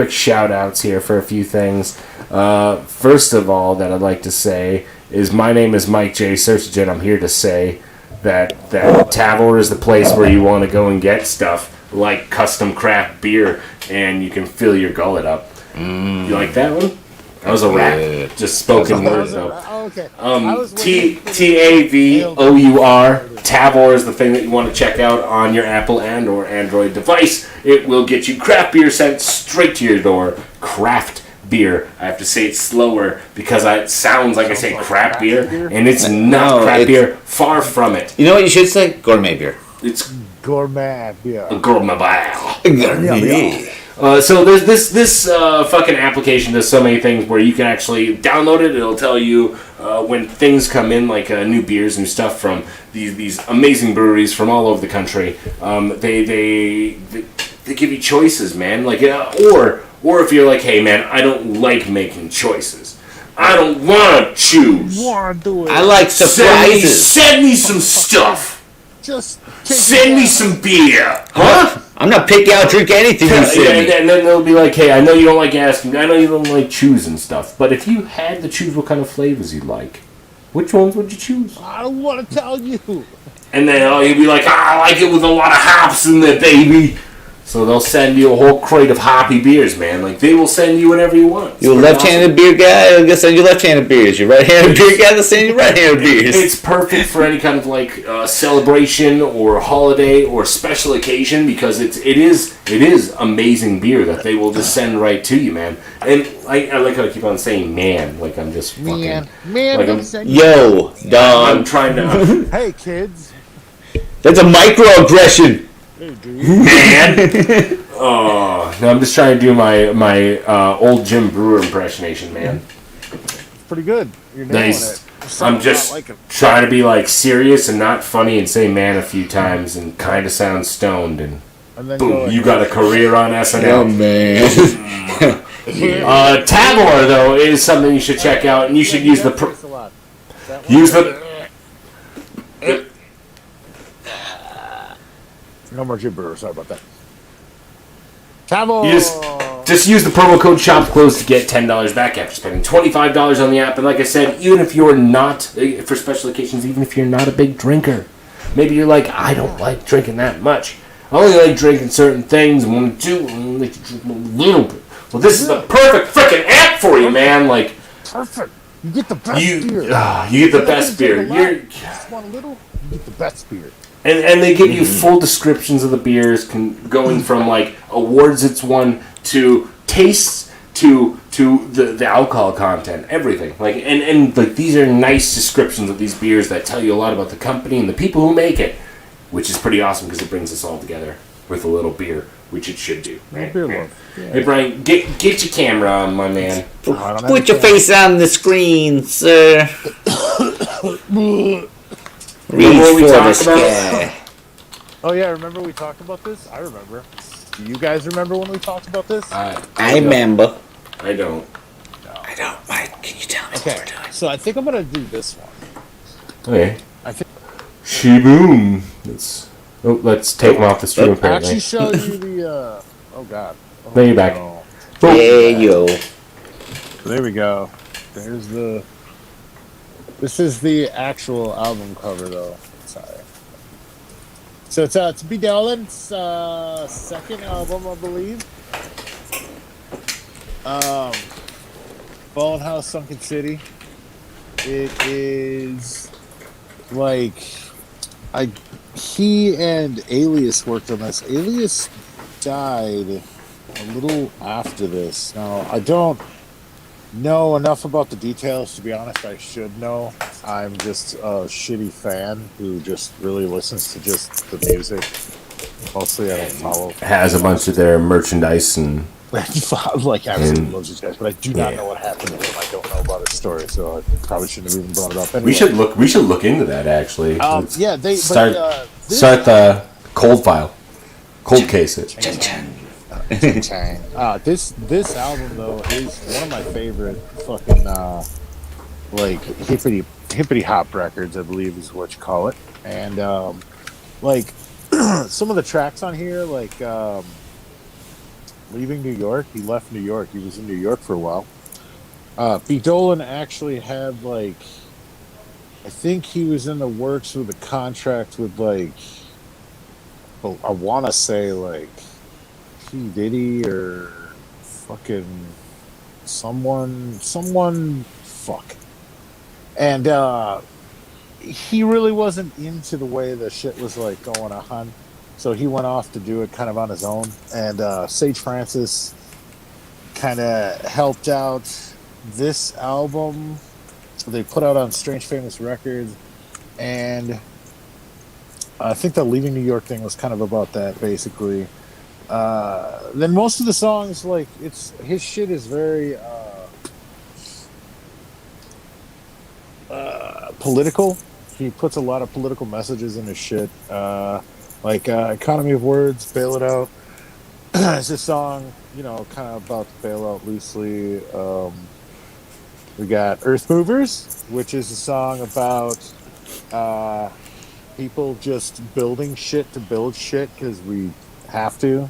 shout outs here for a few things. First of all, that I'd like to say is my name is Mike J. Sursagen. I'm here to say that Tavor is the place where you want to go and get stuff like custom craft beer, and you can fill your gullet up. You like that one? That was a rap, just spoken word though. Oh, okay. Tavor. Tavor is the thing that you want to check out on your Apple and or Android device. It will get you craft beer sent straight to your door. Craft beer. I have to say it slower because it sounds like I say craft beer, and it's not craft beer. Far from it. You know what you should say? Gourmet beer. It's Gourmet beer. a gourmet beer. Gourmet. So there's this fucking application does so many things where you can actually download it. It'll tell you when things come in, like new beers and stuff from these amazing breweries from all over the country. They give you choices, man. Like or if you're like, hey man, I don't like making choices. I don't want to choose. I like surprises. Send me some stuff. Just Send me some beer. Huh? I'm not picky. I'll drink anything you send me. And then they'll be like, hey, I know you don't like asking. I know you don't like choosing stuff. But if you had to choose what kind of flavors you like, which ones would you choose? I don't want to tell you. And then you'll be like, I like it with a lot of hops in there, baby. So they'll send you a whole crate of hoppy beers, man. Like, they will send you whatever you want. You a left-handed beer guy, they'll send you left-handed beers. You right-handed beer guy, they'll send you right-handed beers. It's perfect for any kind of like celebration or holiday or special occasion because it is amazing beer that they will just send right to you, man. And I like how I keep on saying man, like I'm just fucking Man, like don't send you. Yo, I'm dog. trying to Hey, kids. That's a microaggression. Hey, dude. man. Oh, no, I'm just trying to do my old Jim Brewer impersonation, man. Pretty good. You're nailing Nice. it. I'm just trying to be like serious and not funny and say man a few times and kind of sound stoned and And then boom, go you got a career on Oh, SNL. man. Tavor though is something you should check out and you should use the No more Jim Brewer. Sorry about that. Tavor. You just use the promo code SHOPCLOSE to get $10 back after spending $25 on the app. And like I said, even if you're not, for special occasions, even if you're not a big drinker, maybe you're like, I don't like drinking that much. I only like drinking certain things and want to like to drink a little bit. Well, this is the perfect freaking app for you, man. Like, Perfect. You get the best beer. you get the best beer. You just want a little. You get the best beer. And they give you full descriptions of the beers, going from like awards it's won to tastes to the alcohol content, everything. Like and like these are nice descriptions of these beers that tell you a lot about the company and the people who make it, which is pretty awesome because it brings us all together with a little beer, which it should do. Right? Beer love. Hey Brian, get your camera on, my man. Put your face on the screen, sir. Reach what we for the talked about? sky. Oh yeah, remember we talked about this? I remember. Do you guys remember when we talked about this? I remember. I don't. I don't. Mike, can you tell me Okay, what we're doing? so I think I'm gonna do this one. Okay. I think She-boom. Let's take them off the stream apparently. actually show you the. Oh god. Oh, Now you're back. no. Yeah, yo. There we go. There's the. This is the actual album cover, though. Sorry. So it's B. Dylan's second album, I believe. Bone House, Sunken City. It is like he and Alias worked on this. Alias died a little after this. Now I don't know enough about the details. To be honest, I should know. I'm just a shitty fan who just really listens to just the music. Mostly, I don't follow. Has a bunch of their merchandise and Like absolutely And- loves these guys, but I do not yeah. know what happened to him. I don't know about his story, so I probably shouldn't have even brought it up. Anyway, we should look into that actually. Let's yeah, they start this- start the cold case it. This album though is one of my favorite fucking like hippity hop records, I believe is what you call it. And like some of the tracks on here, like Leaving New York, he left New York. He was in New York for a while. B. Dolan actually had like, I think he was in the works with a contract with like, well, I want to say like P. Diddy or fucking someone, fuck. And he really wasn't into the way the shit was like going on. So he went off to do it kind of on his own. And Sage Francis kind of helped out this album. They put out on Strange Famous Records. And I think the Leaving New York thing was kind of about that, basically. Then most of the songs, like, his shit is very political. He puts a lot of political messages in his shit. Like Economy of Words, Bail It Out. It's a song, you know, kind of about to bail out loosely. We got Earth Movers, which is a song about people just building shit to build shit because we have to.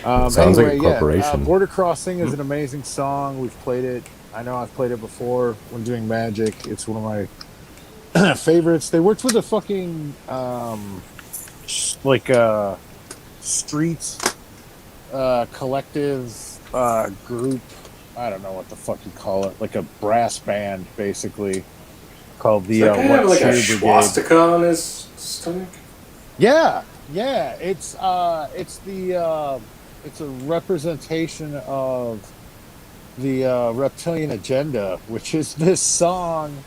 Sounds like a corporation. Border Crossing is an amazing song. We've played it. I know I've played it before when doing Magic. It's one of my favorites. They worked with a fucking street collective group. I don't know what the fuck you call it. Like a brass band, basically, called the Does that guy have like a Cheer Brigade. swastika on his stomach? Yeah. It's a representation of the reptilian agenda, which is this song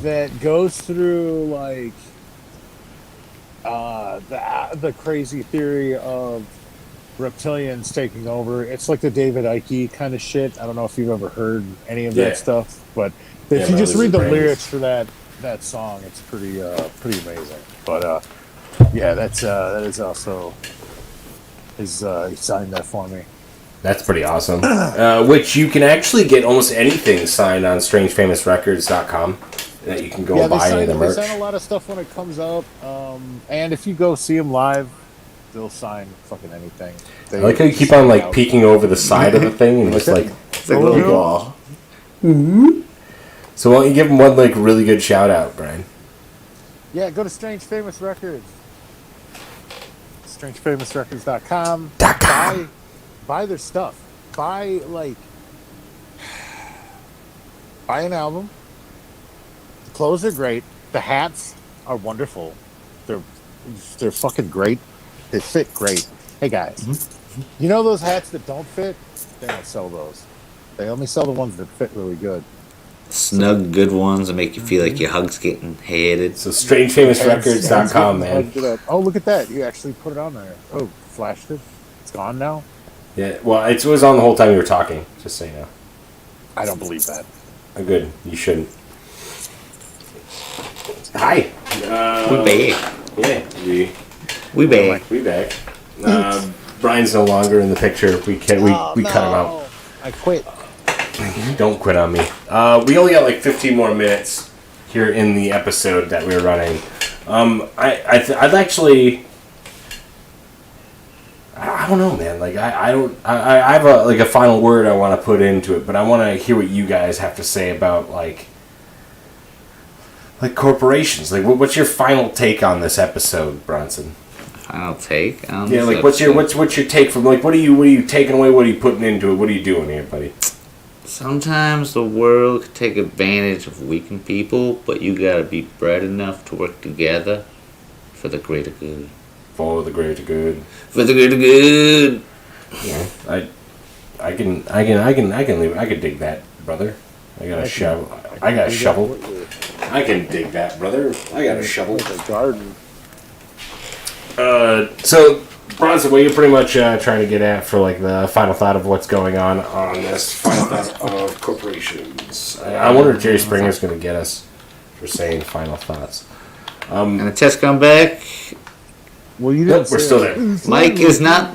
that goes through like the crazy theory of reptilians taking over. It's like the David Icke kind of shit. I don't know if you've ever heard any of Yeah. that stuff, but Yeah, if you no, just this read is the brains. lyrics for that song, it's pretty amazing. But yeah, that is also his. He signed that for me. That's pretty awesome. Which you can actually get almost anything signed on StrangeFamousRecords.com. That you can go Yeah, buy any of the they merch. sign a lot of stuff when it comes out. And if you go see them live, they'll sign fucking anything. I like how you keep on like peeking over the side of the thing and just like. It's like a little ball. So why don't you give them one like really good shout out, Brian? Yeah, go to Strange Famous Records. StrangeFamousRecords.com. Buy their stuff. Buy an album. The clothes are great. The hats are wonderful. They're fucking great. They fit great. Hey guys, you know those hats that don't fit? They don't sell those. They only sell the ones that fit really good. Snug, good ones that make you feel like your hug's getting headed. So StrangeFamousRecords.com, man. Oh, look at that. You actually put it on there. Oh, flashed it. It's gone now? Yeah, well, it was on the whole time you were talking, just so you know. I don't believe that. Good, you shouldn't. Hi. We back. Yeah, We back. we back. Brian's no longer in the picture. We cut him out. I quit. Don't quit on me. We only got like 15 more minutes here in the episode that we're running. I'd actually. I don't know, man. Like I have a final word I want to put into it, but I want to hear what you guys have to say about like corporations. Like, what's your final take on this episode, Bronson? Final take. Yeah, like what's your take from like what are you taking away? What are you putting into it? What are you doing here, buddy? Sometimes the world could take advantage of weakened people, but you gotta be bred enough to work together for the greater good. For the greater good. For the greater good. Yeah, I can leave. I could dig that brother. I got a shovel. I got a shovel. I can dig that, brother. I got a shovel. A garden. So, Bronson, what are you pretty much trying to get at for like the final thought of what's going on this final thought of corporations? I wonder if Jerry Springer's going to get us for saying final thoughts. And the test come back. Well, you Nope, didn't we're say still it. there. Mike is not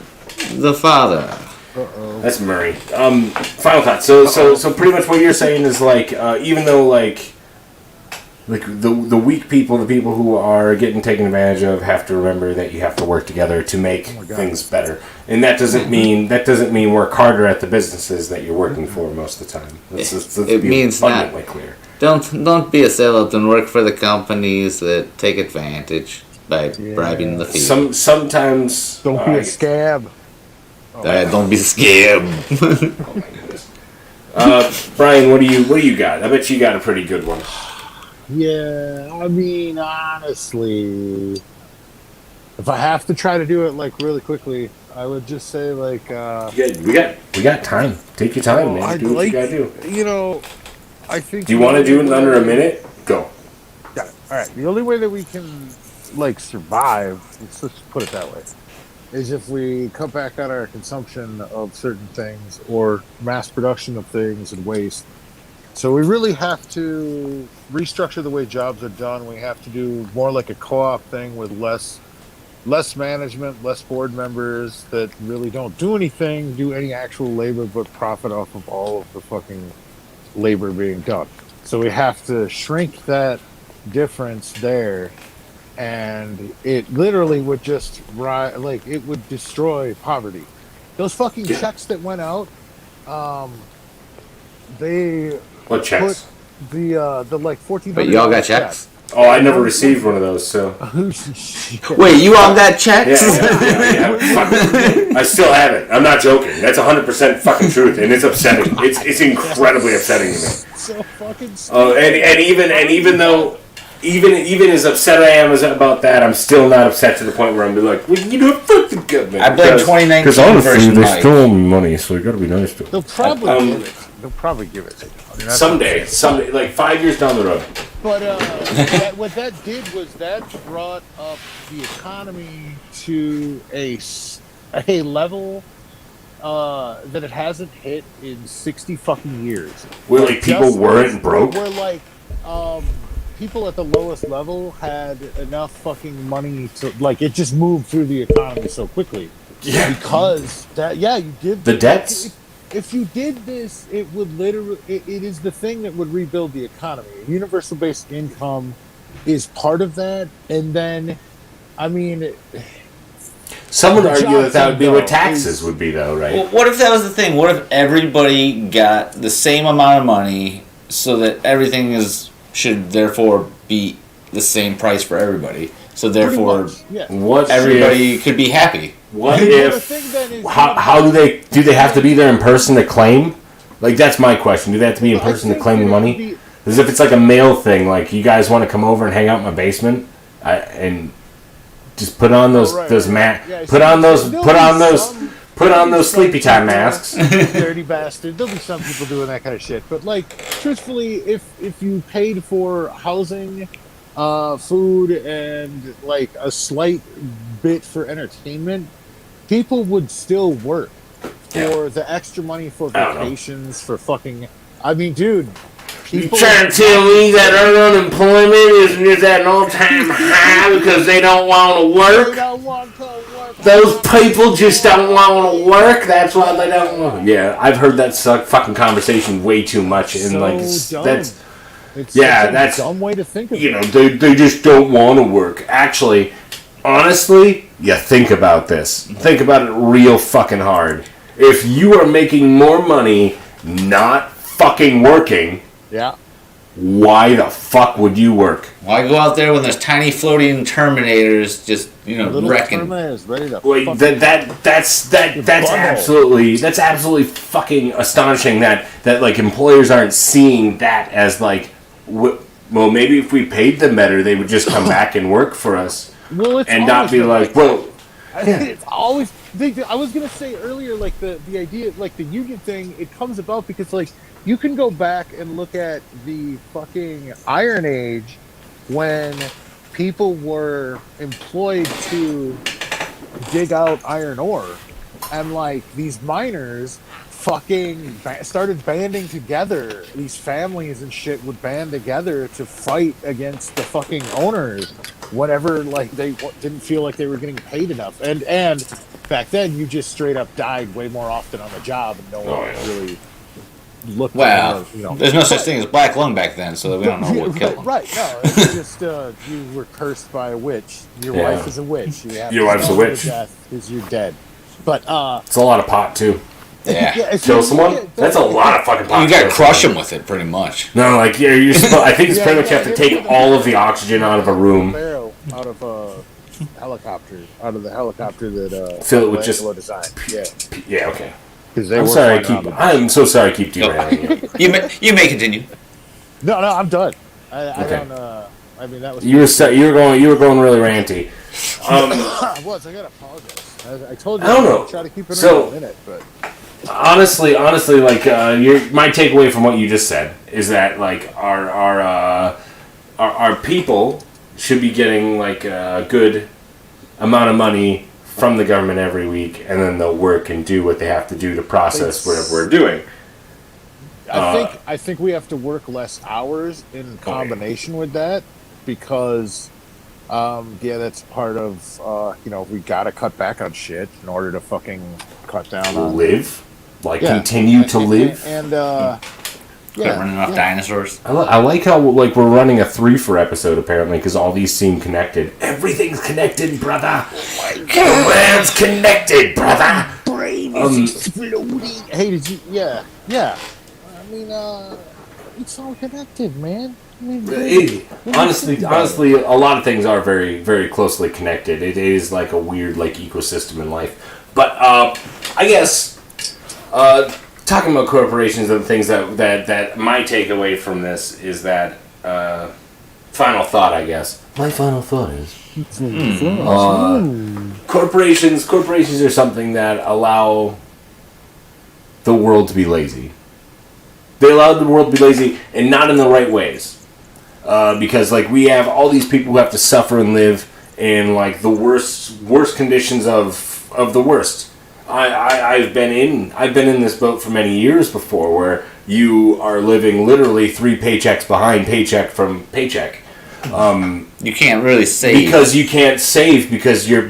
the father. That's Murray. Final thought. So pretty much what you're saying is like, even though like the weak people, the people who are getting taken advantage of, have to remember that you have to work together to make things better. And that doesn't mean work harder at the businesses that you're working for most of the time. Let's It be means not. abundantly clear. Don't be a sellout and work for the companies that take advantage by bribing the fee. Sometimes Don't be a scab. Don't be scared. Brian, what do you got? I bet you got a pretty good one. Yeah, I mean, honestly, if I have to try to do it like really quickly, I would just say like, We got time. Take your time, man. I'd Do what you like, gotta do. you know, I think. Do you want to do it in under a minute? Go. Yeah. All right. The only way that we can like survive, let's put it that way, is if we cut back on our consumption of certain things or mass production of things and waste. So we really have to restructure the way jobs are done. We have to do more like a co-op thing with less management, less board members that really don't do anything, do any actual labor, but profit off of all of the fucking labor being done. So we have to shrink that difference there, and it literally would just it would destroy poverty. Those fucking checks that went out, they What checks? put the like 14. But y'all got checks? Oh, I never received one of those, so. Wait, you all got checks? Yeah. Fuck. I still have it. I'm not joking. That's 100% fucking truth, and it's upsetting. It's incredibly upsetting to me. So fucking even as upset I am about that, I'm still not upset to the point where I'm be like, well, you know, fuck the government. I blame 2019 Because honestly, version they Mike. still owe me money, so you gotta be nice to them. they'll probably give it. They'll probably give it to you. I mean, that's Someday, like 5 years down the road. But what that did was that brought up the economy to a level that it hasn't hit in 60 fucking years. Where like people Just weren't broke. Where like people at the lowest level had enough fucking money to like it just moved through the economy so quickly. Yeah. Because you give The debts. If you did this, it would literally. It is the thing that would rebuild the economy. Universal basic income is part of that, and then, I mean, Some would argue Johnson, that would be though, what taxes is- would be, though, right? Well, what if that was the thing? What if everybody got the same amount of money so that everything should therefore be the same price for everybody? So therefore, yeah. What everybody could be happy. What Well, the if? thing then is, How do they have to be there in person to claim? Like that's my question. Do they have to be in I person to think claim the that it money? would be- As if it's like a mail thing. Like you guys want to come over and hang out in my basement, and just put on those right, those right. mat, Yeah, put so on those there'll put be on those some- put on those sleepy time masks. dirty bastard. There'll be some people doing that kind of shit. But like, truthfully, if you paid for housing, food, and like a slight bit for entertainment, people would still work for the extra money for I don't know. vacations, for fucking. I mean, dude. You People, trying to tell me that unemployment is at an all-time high because they don't want to they work? don't want to work. Those people just don't want to work. That's why they don't want. Yeah, I've heard that fucking conversation way too much, and So like dumb. that's It's yeah, such a that's- dumb way to think of you it. know they just don't want to work. Actually, honestly, you think about this. Think about it real fucking hard. If you are making more money not fucking working, Yeah. why the fuck would you work? Why go out there when there's tiny floating Terminators just Little wrecking? Terminator is ready to. Wait, fucking- that's butthole. absolutely fucking astonishing that like employers aren't seeing that as like well, maybe if we paid them better they would just come back and work for us Well, it's and not always be been like, well, it's always I was gonna say earlier, like the idea, like the union thing, it comes about because like you can go back and look at the fucking Iron Age when people were employed to dig out iron ore, and like these miners fucking started banding together. These families and shit would band together to fight against the fucking owners whenever like they didn't feel like they were getting paid enough. And back then, you just straight up died way more often on the job, and no one really looked. Well, you know, there's no such thing as black lung back then, so we don't know what killed them. Right, no, it's just you were cursed by a witch. Your Yeah. wife is a witch. You have Your to wife's a stone witch. to death because you're dead. But It's a lot of pot too. Yeah. if Kill you someone? look at- That's a lot of fucking pot. You gotta crush them with it, pretty much. No, like you're supposed, I think it's Yeah, pretty much you have to yeah, take yeah. all of the oxygen out of a room. Barrel out of a helicopter, out of the helicopter that Fill it with just- Michelangelo designed. Yeah, Yeah, okay. because they I'm were sorry. flying around I'm so sorry. I keep derailing you. You may continue. No, I'm done. I Okay. don't. I mean, that was. You were going really ranty. I was. I gotta apologize. I told you. I don't know. Try to keep it So- in a minute, but Honestly, like my takeaway from what you just said is that like our people should be getting like a good amount of money from the government every week, and then they'll work and do what they have to do to process whatever we're doing. I think we have to work less hours in combination with that because, yeah, that's part of we gotta cut back on shit in order to fucking cut down on Live, like Yeah. continue to live. and Quit running off dinosaurs. I like how like we're running a 3 for episode apparently because all these seem connected. Everything's connected, brother. The world's connected, brother. brain is exploding. Hey, did you? Yeah. I mean, it's all connected, man. I mean, Honestly, a lot of things are very, very closely connected. It is like a weird like ecosystem in life. But I guess talking about corporations and things that my takeaway from this is that final thought. I guess my final thought is corporations are something that allow the world to be lazy. They allow the world to be lazy and not in the right ways. Because like we have all these people who have to suffer and live in like the worst conditions of the worst. I've been in this boat for many years before where you are living literally 3 paychecks behind paycheck from paycheck. You can't really save. Because you can't save because you're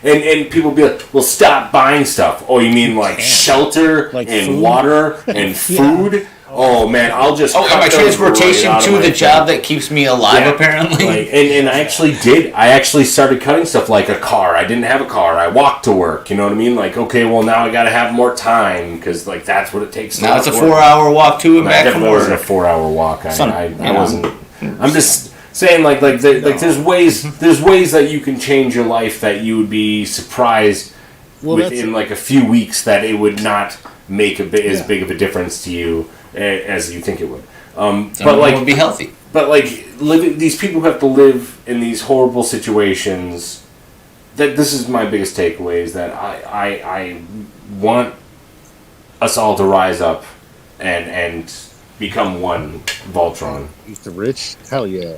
and people be like, well, stop buying stuff. Oh, you mean like shelter Like and food? water and food? Oh man, I'll just Oh, and my cut those transportation right out of to my the thing. job that keeps me alive, Yeah. apparently. Like, and I actually started cutting stuff like a car. I didn't have a car. I walked to work. You know what I mean? Like, okay, well now I got to have more time because like that's what it takes. To Now it's a work. 4-hour walk to and No, back it from definitely wasn't a work. 4-hour walk. I wasn't. know. I'm just saying like there's ways that you can change your life that you would be surprised within like a few weeks that it would not make as big of a difference to you as you think it would. But like would be healthy. But like these people who have to live in these horrible situations. That this is my biggest takeaway is that I want us all to rise up and become one Voltron. Eat the rich? Hell yeah.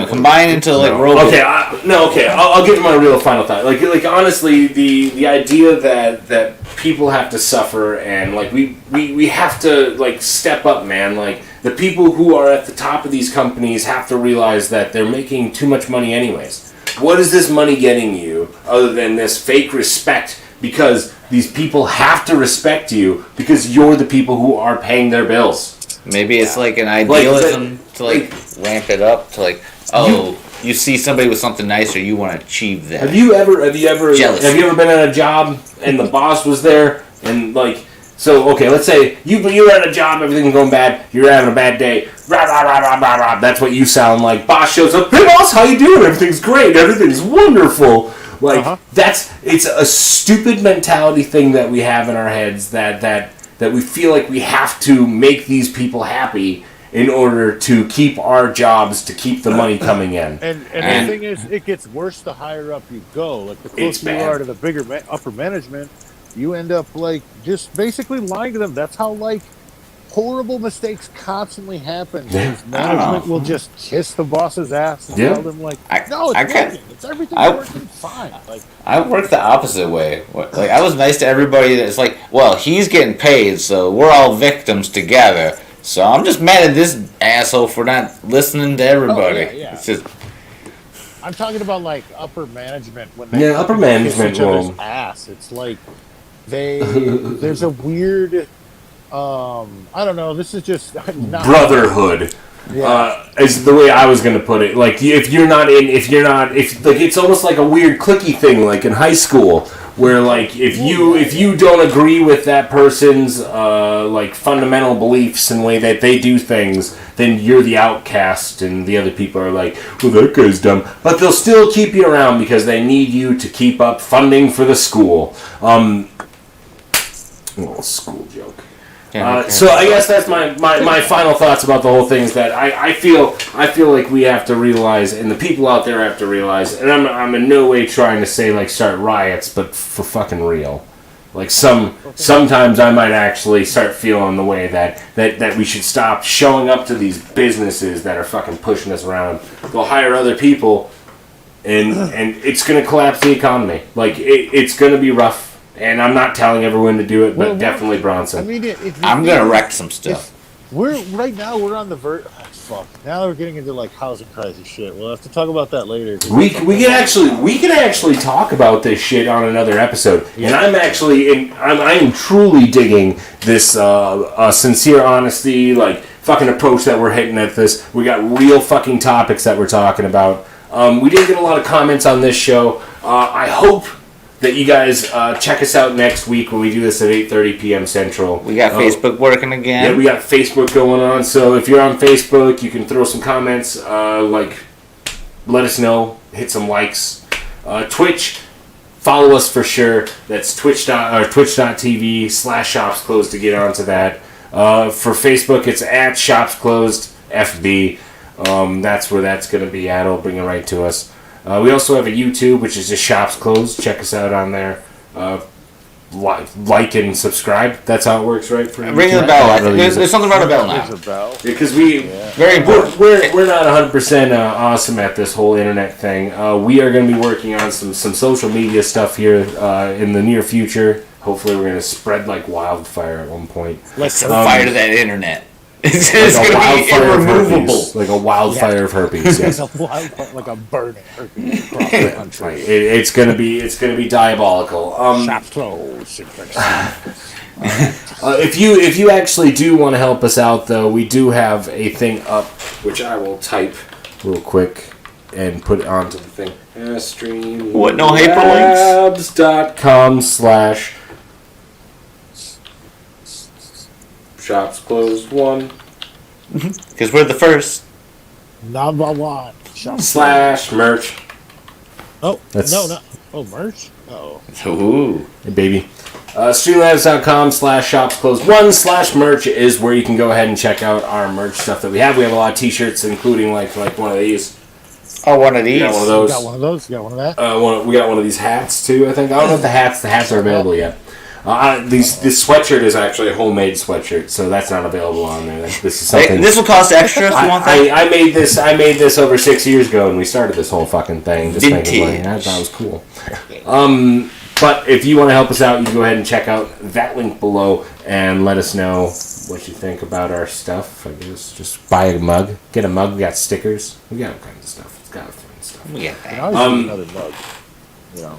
Combine into like robot. Okay, I'll give my real final thought. Like honestly, the idea that people have to suffer and like we have to like step up, man. Like the people who are at the top of these companies have to realize that they're making too much money anyways. What is this money getting you other than this fake respect? Because these people have to respect you because you're the people who are paying their bills. Maybe it's like an idealism to like ramp it up to like, you see somebody with something nicer, you want to achieve that. Have you ever Jealousy. have you ever been at a job and the boss was there and like so okay, let's say you're at a job, everything's going bad, you're having a bad day, rah, rah, rah, rah, rah, rah. That's what you sound like. Boss shows up, hey boss, how you doing? Everything's great, everything's wonderful. Like it's a stupid mentality thing that we have in our heads that we feel like we have to make these people happy in order to keep our jobs, to keep the money coming in. And the thing is, it gets worse the higher up you go. Like the It's closer you bad. are to the bigger upper management, you end up like just basically lying to them. That's how like horrible mistakes constantly happen. Yeah. Because management will just kiss the boss's ass and Yeah. tell them like, I- "No, it's I can't- working. It's everything's I- working fine." Like, I work the opposite way. Like I was nice to everybody. That's like, well, he's getting paid, so we're all victims together. So I'm just mad at this asshole for not listening to everybody. Oh, yeah. It's just I'm talking about like upper management when Yeah, upper kiss management each other's will- ass. It's like there's a weird I don't know. This is just not Brotherhood. Yeah. Is the way I was gonna put it. Like if like it's almost like a weird clicky thing, like in high school, where like if you don't agree with that person's like fundamental beliefs and way that they do things, then you're the outcast, and the other people are like, well, that guy's dumb. But they'll still keep you around because they need you to keep up funding for the school. Little school joke. So I guess that's my final thoughts about the whole thing is that I feel like we have to realize, and the people out there have to realize, and I'm in no way trying to say like start riots, but for fucking real. Like sometimes I might actually start feeling the way that we should stop showing up to these businesses that are fucking pushing us around. They'll hire other people, and it's gonna collapse the economy. Like it's gonna be rough. And I'm not telling everyone to do it, but Well, definitely Bronson. I mean, if I'm gonna wreck some stuff. We're on the verge. Fuck. Now we're getting into like housing crisis shit. We'll have to talk about that later. We can actually talk about this shit on another episode. And I'm truly digging this sincere honesty, like fucking approach that we're hitting at this. We got real fucking topics that we're talking about. We didn't get a lot of comments on this show. I hope that you guys check us out next week when we do this at 8:30 p.m. Central. We got Facebook working again. Yeah, we got Facebook going on. So if you're on Facebook, you can throw some comments. Like, let us know. Hit some likes. Twitch, follow us for sure. That's twitch.tv/shops closed to get onto that. For Facebook, it's at shops closed FB. That's where that's going to be at. I'll bring it right to us. We also have a YouTube, which is just Shops Closed. Check us out on there. Like and subscribe. That's how it works, right? For Ring the YouTube? bell. I don't really use There's it. something about a bell now. There's a bell. Because we Very important. we're not 100% awesome at this whole internet thing. We are going to be working on some social media stuff here in the near future. Hopefully, we're going to spread like wildfire at one point. Like Set fire to that internet. It's Like a gonna be wildfire of irremovable. herpes. Like a wildfire of herpes. Yes. There's a wild, like a burning herpes across the country. Right. It's gonna be diabolical. Shops closed. If you actually do want to help us out, though, we do have a thing up, which I will type real quick and put it onto the thing. Stream. What, no hyperlinks? Labs.com/ shops closed 1 Because we're the first. Number one. Shops / merch. Oh, That's- no. Oh, merch? Oh. Ooh. Hey, baby. Streamlabs.com / shops closed 1 / merch is where you can go ahead and check out our merch stuff that we have. We have a lot of t-shirts, including like one of these. Oh, one of these. Yeah, one of You those. got one of those? You got one of that? We got one of these hats too. I think I don't know if the hats are available yet. This sweatshirt is actually a homemade sweatshirt, so that's not available on there. This is something. This will cost extra if you want that. I made this over 6 years ago, and we started this whole fucking thing. Just making money. Vintage. I thought it was cool. But if you want to help us out, you can go ahead and check out that link below and let us know what you think about our stuff. I guess just buy a mug, get a mug. We got stickers. We got all kinds of stuff. It's got fun stuff. We get I that. always need another mug. You know.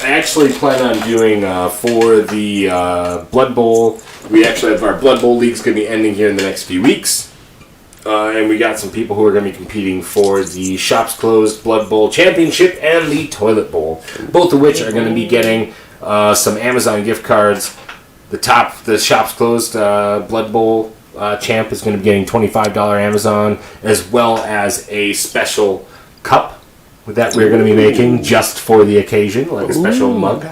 I actually plan on doing for the Blood Bowl. We actually have our Blood Bowl league's going to be ending here in the next few weeks. And we got some people who are going to be competing for the Shops Closed Blood Bowl Championship and the Toilet Bowl. Both of which are going to be getting some Amazon gift cards. The Shops Closed Blood Bowl champ is going to be getting $25 Amazon, as well as a special cup that we're going to be making just for the occasion, like a special mug.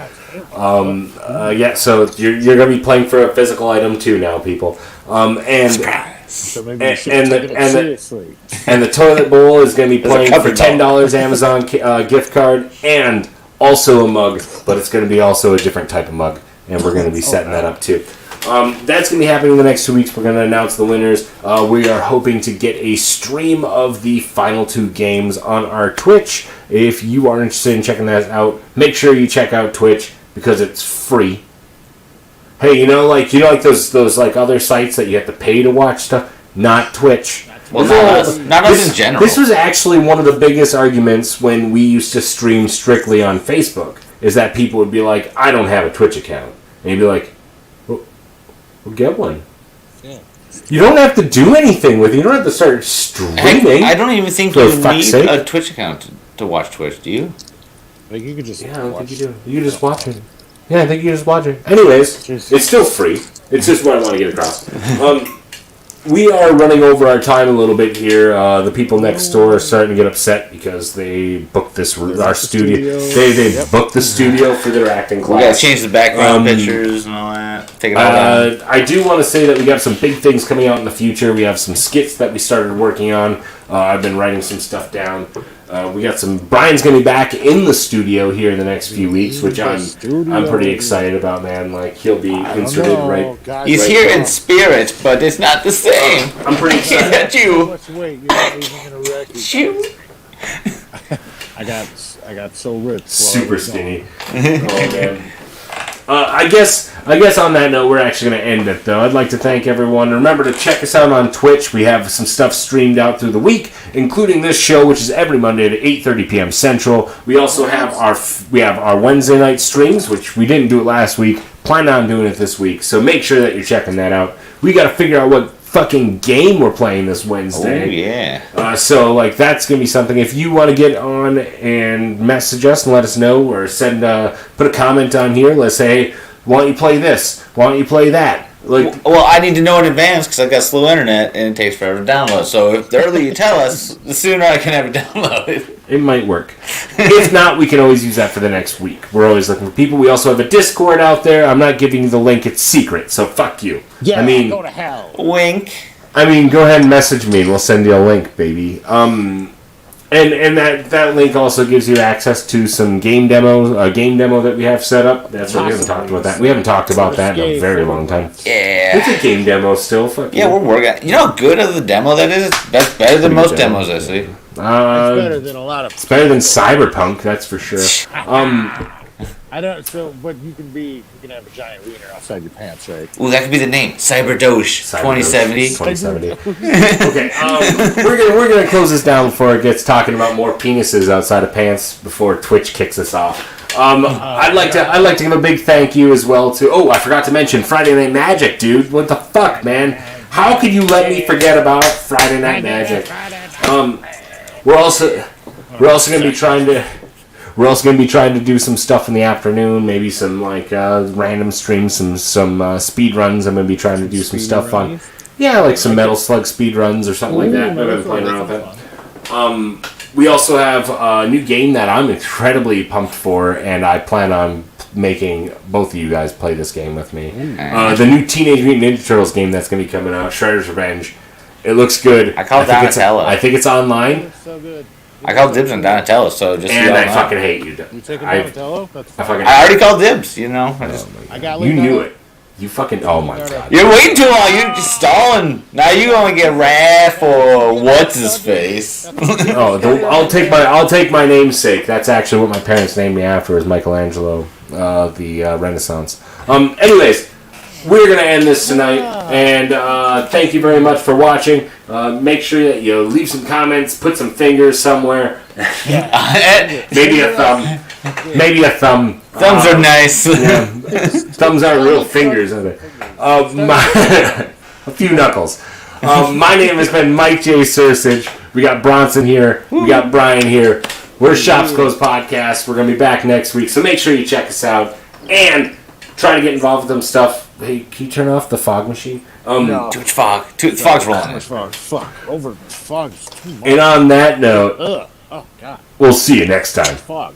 Yeah, so you're going to be playing for a physical item too now, people. And So maybe you should And take the- it and the- seriously. And the toilet bowl is going to be There's a playing for cover $10 Amazon gift card and also a mug, but it's going to be also a different type of mug, and we're going to be setting that up too. That's going to be happening in the next 2 weeks. We're going to announce the winners. We are hoping to get a stream of the final 2 games on our Twitch. If you are interested in checking that out, make sure you check out Twitch because it's free. Hey, like those like other sites that you have to pay to watch stuff. Not Twitch. Well, This- not us in general. This was actually one of the biggest arguments when we used to stream strictly on Facebook. Is that people would be like, "I don't have a Twitch account," and you'd be like, "Well, get one." Yeah. You don't have to do anything with it. You don't have to start streaming. I don't even think For you fuck's need sake. a Twitch account to watch Twitch, do you? Like you could just Yeah, I don't watch. think you do. You just watch it. Yeah, I think you just watch it. Anyways, Just- it's still free. It's just what I want to get across. We are running over our time a little bit here. The people next door are starting to get upset because they booked this our studio. They booked the studio for their acting We gotta class. change the background pictures and all that. Take it all down. I do want to say that we got some big things coming out in the future. We have some skits that we started working on. I've been writing some stuff down. We got some. Brian's going to be back in the studio here in the next few weeks, which I'm pretty excited about, man. Like he'll be inserted right. He's right here now. in spirit, but it's not the same. I'm pretty excited. At you. Much weight, you're not even gonna wreck it. You. I got so ripped. Super skinny. Oh man. I guess on that note, we're actually going to end it, though. I'd like to thank everyone. Remember to check us out on Twitch. We have some stuff streamed out through the week, including this show, which is every Monday at 8:30 p.m. Central. We also have our Wednesday night streams, which we didn't do it last week. Plan on doing it this week, so make sure that you're checking that out. We got to figure out what fucking game we're playing this Oh Wednesday. yeah. So, that's going to be something. If you want to get on and message us and let us know, or put a comment on here, let's say, hey, why don't you play this? Why don't you play that? Well, I need to know in advance because I got slow internet and it takes forever to download. So if the earlier you tell us, the sooner I can have it downloaded. it might work. If not, we can always use that for the next week. We're always looking for people. We also have a Discord out there. I'm not giving you the link. It's secret, so fuck you. Yeah, I mean, go to hell. Wink. go ahead and message me and we'll send you a link, baby. And that link also gives you access to some game demos, a game demo that we have set up. That's right, we haven't talked about that. We haven't talked about that in a very long time. Yeah. It's a game demo still. Fuck Yeah, you. we're working. You know how good of the demo that is? That's better than most demos I see. It's better It's than a lot of. better than Cyberpunk, that's for sure. I don't. So, but you can have a giant wiener outside your pants, right? Ooh, that could be the name. Cyberdoge 2070. 2070. Okay, we're gonna close this down before it gets talking about more penises outside of pants before Twitch kicks us off. I'd like to give a big thank you as well to. Oh, I forgot to mention Friday Night Magic, dude. What the fuck, man? How could you let me forget about Friday Night Magic? We're also gonna be trying to. We're also going to be trying to do some stuff in the afternoon, maybe some random streams, some speed runs. I'm going to be trying to do some stuff on, like some Metal Slug speed runs or something like that. I've been playing around with that. We also have a new game that I'm incredibly pumped for, and I plan on making both of you guys play this game with me. The new Teenage Mutant Ninja Turtles game that's going to be coming out, Shredder's Revenge. It looks good. I call Donatello. I think it's online. It's so good. I called dibs on Donatello, so just And so I y'all know. fucking hate you. You taking I Donatello? That's I fine. fucking. I already called dibs, you know. I got You Leonardo. knew it. You fucking. Oh my god. You're waiting too long. You're just stalling. Now you gonna get wrath for what's his face? Oh, I'll take my namesake. That's actually what my parents named me after, is Michelangelo, the Renaissance. Anyways, we're gonna end this tonight, and thank you very much for watching. Make sure that you leave some comments, put some fingers somewhere, maybe a thumb, Thumbs are nice. Yeah. Thumbs aren't real fingers, are they? A few knuckles. My name has been Mike J. Sursage. We got Bronson here. We got Brian here. We're Shops Closed Podcast. We're going to be back next week, so make sure you check us out. And try to get involved with them stuff. Hey, can you turn off the fog machine? No. Too much fog. Fog's Too rolling. much fog. Fuck. Over. Fog's too much. And on that note, Ugh. Oh, God. we'll see you next time. Fog.